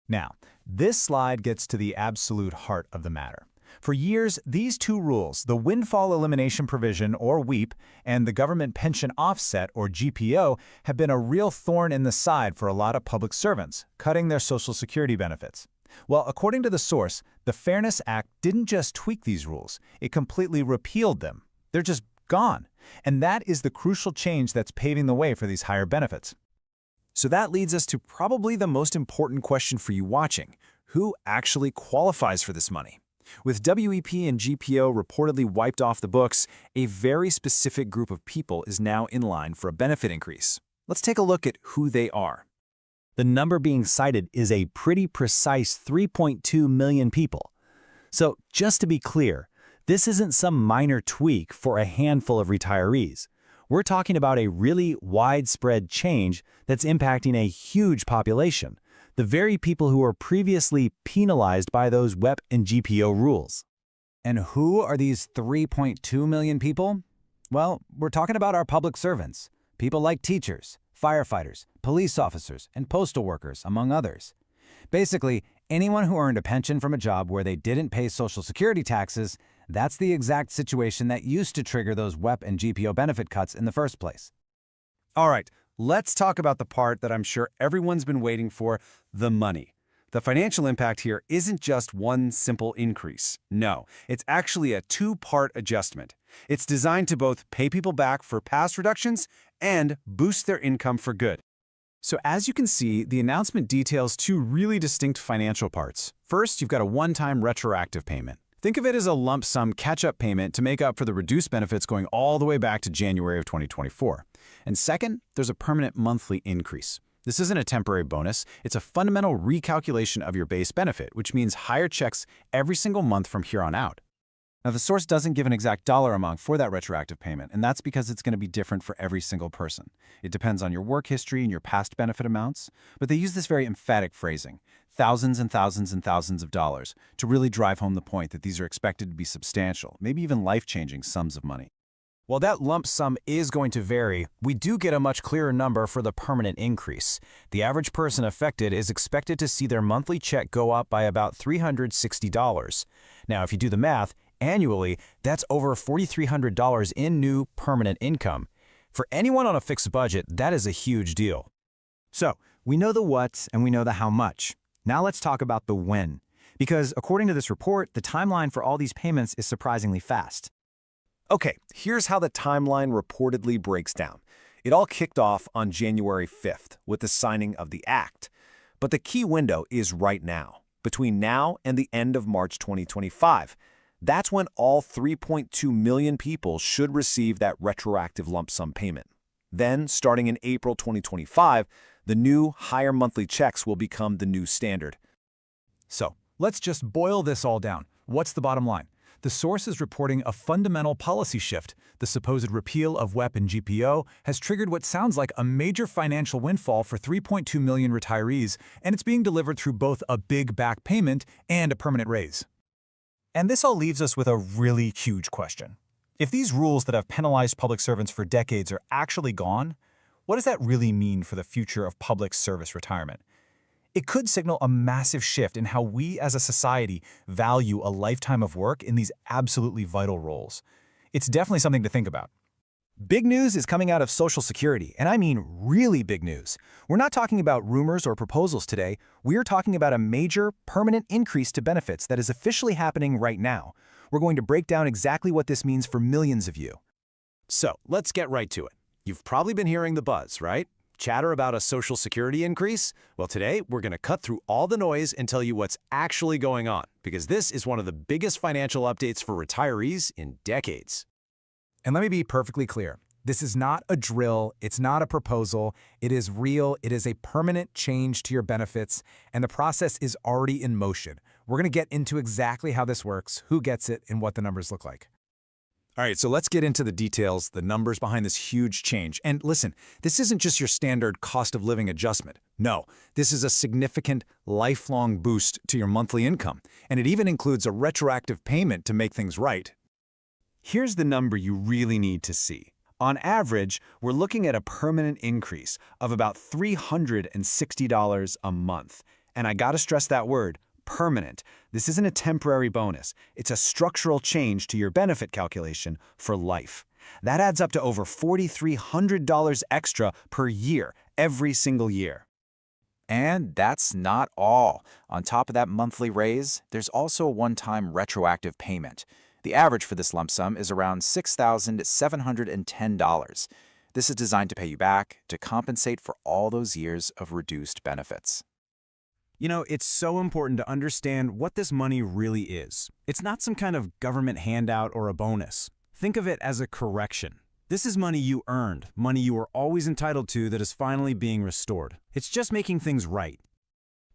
Now, this slide gets to the absolute heart of the matter. For years, these two rules, the windfall elimination provision, or WEEP, and the government pension offset, or GPO, have been a real thorn in the side for a lot of public servants, cutting their Social Security benefits. Well, according to the source, the Fairness Act didn't just tweak these rules, it completely repealed them. They're just gone. And that is the crucial change that's paving the way for these higher benefits. So that leads us to probably the most important question for you watching. Who actually qualifies for this money? With WEP and GPO reportedly wiped off the books, a very specific group of people is now in line for a benefit increase. Let's take a look at who they are. The number being cited is a pretty precise 3.2 million people. So just to be clear, this isn't some minor tweak for a handful of retirees. We're talking about a really widespread change that's impacting a huge population, the very people who were previously penalized by those WEP and GPO rules. And who are these 3.2 million people? Well, we're talking about our public servants, people like teachers, firefighters, police officers, and postal workers, among others. Basically, anyone who earned a pension from a job where they didn't pay Social Security taxes, that's the exact situation that used to trigger those WEP and GPO benefit cuts in the first place. All right, let's talk about the part that I'm sure everyone's been waiting for, the money. The financial impact here isn't just one simple increase. No, it's actually a two-part adjustment. It's designed to both pay people back for past reductions and boost their income for good. So as you can see, the announcement details two really distinct financial parts. First, you've got a one-time retroactive payment. Think of it as a lump sum catch-up payment to make up for the reduced benefits going all the way back to January of 2024. And second, there's a permanent monthly increase. This isn't a temporary bonus, it's a fundamental recalculation of your base benefit, which means higher checks every single month from here on out. Now, the source doesn't give an exact dollar amount for that retroactive payment, and that's because it's going to be different for every single person. It depends on your work history and your past benefit amounts, but they use this very emphatic phrasing, thousands and thousands and thousands of dollars, to really drive home the point that these are expected to be substantial, maybe even life-changing sums of money. While that lump sum is going to vary, we do get a much clearer number for the permanent increase. The average person affected is expected to see their monthly check go up by about $360. Now, if you do the math, Annually, that's over $4,300 in new permanent income. For anyone on a fixed budget, that is a huge deal. So, we know the what and we know the how much. Now let's talk about the when. Because according to this report, the timeline for all these payments is surprisingly fast. Okay, here's how the timeline reportedly breaks down. It all kicked off on January 5th with the signing of the Act. But the key window is right now, between now and the end of March 2025. That's when all 3.2 million people should receive that retroactive lump sum payment. Then, starting in April 2025, the new, higher monthly checks will become the new standard. So, let's just boil this all down. What's the bottom line? The source is reporting a fundamental policy shift. The supposed repeal of WEP and GPO has triggered what sounds like a major financial windfall for 3.2 million retirees, and it's being delivered through both a big back payment and a permanent raise. And this all leaves us with a really huge question. If these rules that have penalized public servants for decades are actually gone, what does that really mean for the future of public service retirement? It could signal a massive shift in how we as a society value a lifetime of work in these absolutely vital roles. It's definitely something to think about. Big news is coming out of Social Security, and I mean really big news. We're not talking about rumors or proposals today. We're talking about a major, permanent increase to benefits that is officially happening right now. We're going to break down exactly what this means for millions of you. So, let's get right to it. You've probably been hearing the buzz, right? Chatter about a Social Security increase? Well, today we're going to cut through all the noise and tell you what's actually going on, because this is one of the biggest financial updates for retirees in decades. And let me be perfectly clear. This is not a drill. It's not a proposal. It is real. It is a permanent change to your benefits, and the process is already in motion. We're going to get into exactly how this works, who gets it, and what the numbers look like. All right, so let's get into the details, the numbers behind this huge change. And listen, this isn't just your standard cost of living adjustment. No, this is a significant, lifelong boost to your monthly income. And it even includes a retroactive payment to make things right. Here's the number you really need to see. On average, we're looking at a permanent increase of about $360 a month. And I gotta stress that word, permanent. This isn't a temporary bonus. It's a structural change to your benefit calculation for life. That adds up to over $4,300 extra per year, every single year. And that's not all. On top of that monthly raise, there's also a one-time retroactive payment. The average for this lump sum is around $6,710. This is designed to pay you back to compensate for all those years of reduced benefits. You know, it's so important to understand what this money really is. It's not some kind of government handout or a bonus. Think of it as a correction. This is money you earned, money you were always entitled to that is finally being restored. It's just making things right.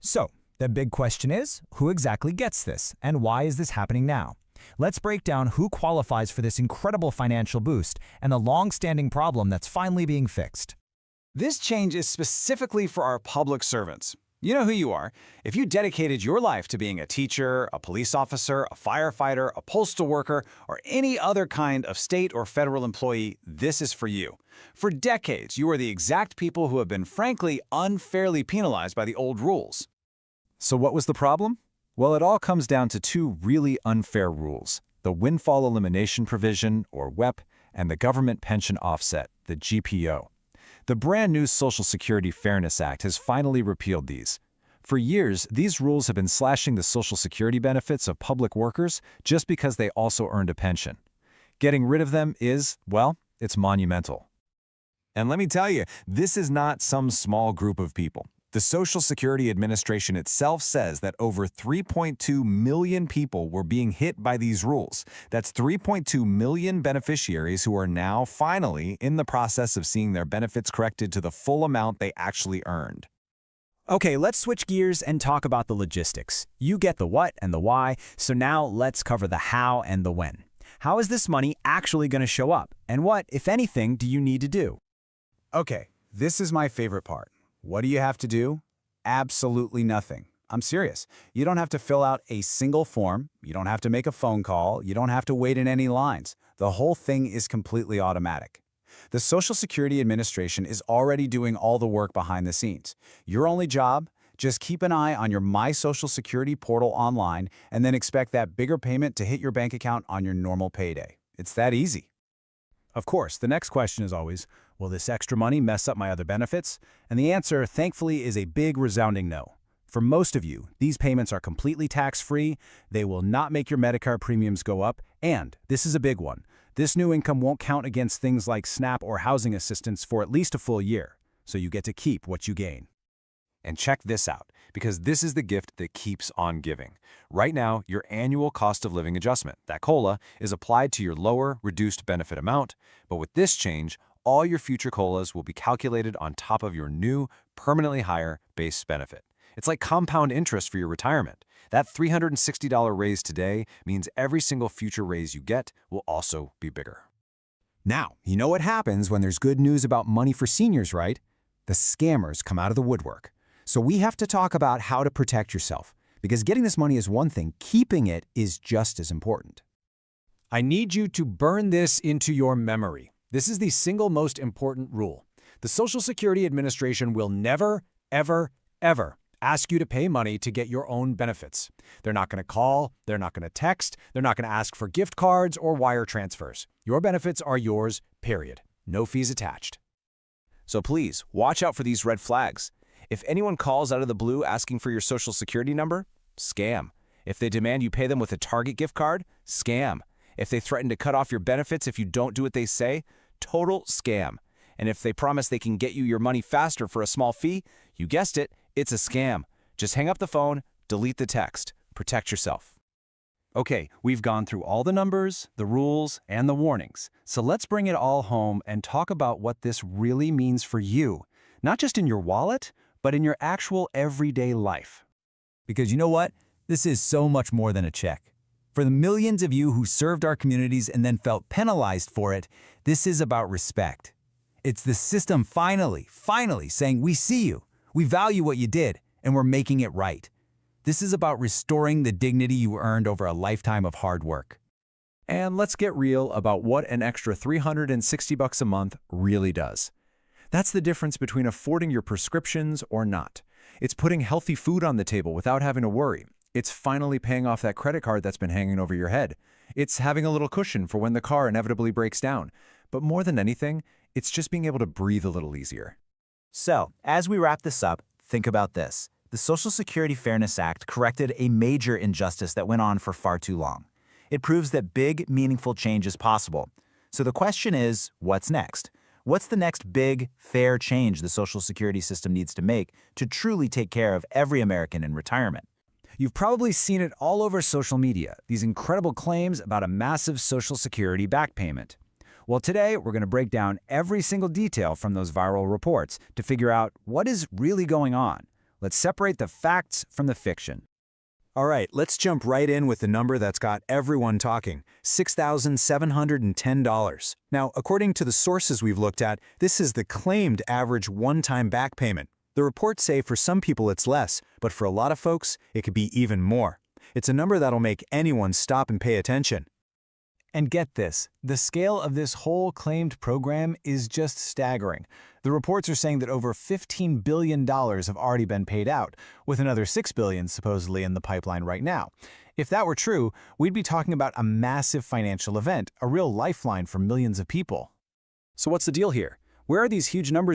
So, the big question is, who exactly gets this, and why is this happening now? Let's break down who qualifies for this incredible financial boost and the long-standing problem that's finally being fixed. This change is specifically for our public servants. You know who you are. If you dedicated your life to being a teacher, a police officer, a firefighter, a postal worker, or any other kind of state or federal employee, this is for you. For decades, you are the exact people who have been frankly unfairly penalized by the old rules. So what was the problem? Well, it all comes down to two really unfair rules: the windfall elimination provision, or WEP, and the government pension offset, the GPO. The brand new Social Security Fairness Act has finally repealed these. For years, these rules have been slashing the Social Security benefits of public workers just because they also earned a pension. Getting rid of them is, well, it's monumental. And let me tell you, this is not some small group of people. The Social Security Administration itself says that over 3.2 million people were being hit by these rules. That's 3.2 million beneficiaries who are now finally in the process of seeing their benefits corrected to the full amount they actually earned. Okay, let's switch gears and talk about the logistics. You get the what and the why, so now let's cover the how and the when. How is this money actually going to show up? And what, if anything, do you need to do? Okay, this is my favorite part. What do you have to do? Absolutely nothing. I'm serious. You don't have to fill out a single form. You don't have to make a phone call. You don't have to wait in any lines. The whole thing is completely automatic. The Social Security Administration is already doing all the work behind the scenes. Your only job? Just keep an eye on your My Social Security portal online and then expect that bigger payment to hit your bank account on your normal payday. It's that easy. Of course, the next question is always, will this extra money mess up my other benefits? And the answer, thankfully, is a big resounding no. For most of you, these payments are completely tax-free, they will not make your Medicare premiums go up, and, this is a big one, this new income won't count against things like SNAP or housing assistance for at least a full year, so you get to keep what you gain. And check this out, because this is the gift that keeps on giving. Right now, your annual cost of living adjustment, that COLA, is applied to your lower, reduced benefit amount, but with this change, all your future COLAs will be calculated on top of your new, permanently higher base benefit. It's like compound interest for your retirement. That $360 raise today means every single future raise you get will also be bigger. Now, you know what happens when there's good news about money for seniors, right? The scammers come out of the woodwork. So we have to talk about how to protect yourself, because getting this money is one thing, keeping it is just as important. I need you to burn this into your memory. This is the single most important rule. The Social Security Administration will never, ever, ever ask you to pay money to get your own benefits. They're not going to call, they're not going to text, they're not going to ask for gift cards or wire transfers. Your benefits are yours, period. No fees attached. So please, watch out for these red flags. If anyone calls out of the blue asking for your Social Security number, scam. If they demand you pay them with a Target gift card, scam. If they threaten to cut off your benefits if you don't do what they say, total scam. And if they promise they can get you your money faster for a small fee, you guessed it, it's a scam. Just hang up the phone, delete the text. Protect yourself. Okay, we've gone through all the numbers, the rules, and the warnings. So let's bring it all home and talk about what this really means for you. Not just in your wallet, but in your actual everyday life. Because you know what? This is so much more than a check. For the millions of you who served our communities and then felt penalized for it, this is about respect. It's the system finally saying, we see you, we value what you did, and we're making it right. This is about restoring the dignity you earned over a lifetime of hard work. And let's get real about what an extra $360 a month really does. That's the difference between affording your prescriptions or not. It's putting healthy food on the table without having to worry. It's finally paying off that credit card that's been hanging over your head. It's having a little cushion for when the car inevitably breaks down. But more than anything, it's just being able to breathe a little easier. So, as we wrap this up, think about this. The Social Security Fairness Act corrected a major injustice that went on for far too long. It proves that big, meaningful change is possible. So the question is, what's next? What's the next big, fair change the Social Security system needs to make to truly take care of every American in retirement? You've probably seen it all over social media, these incredible claims about a massive Social Security back payment. Well, today we're going to break down every single detail from those viral reports to figure out what is really going on. Let's separate the facts from the fiction. All right, let's jump right in with the number that's got everyone talking, $6,710. Now, according to the sources we've looked at, this is the claimed average one-time back payment. The reports say for some people it's less, but for a lot of folks, it could be even more. It's a number that'll make anyone stop and pay attention. And get this, the scale of this whole claimed program is just staggering. The reports are saying that over $15 billion have already been paid out, with another $6 billion supposedly in the pipeline right now. If that were true, we'd be talking about a massive financial event, a real lifeline for millions of people. So what's the deal here? Where are these huge numbers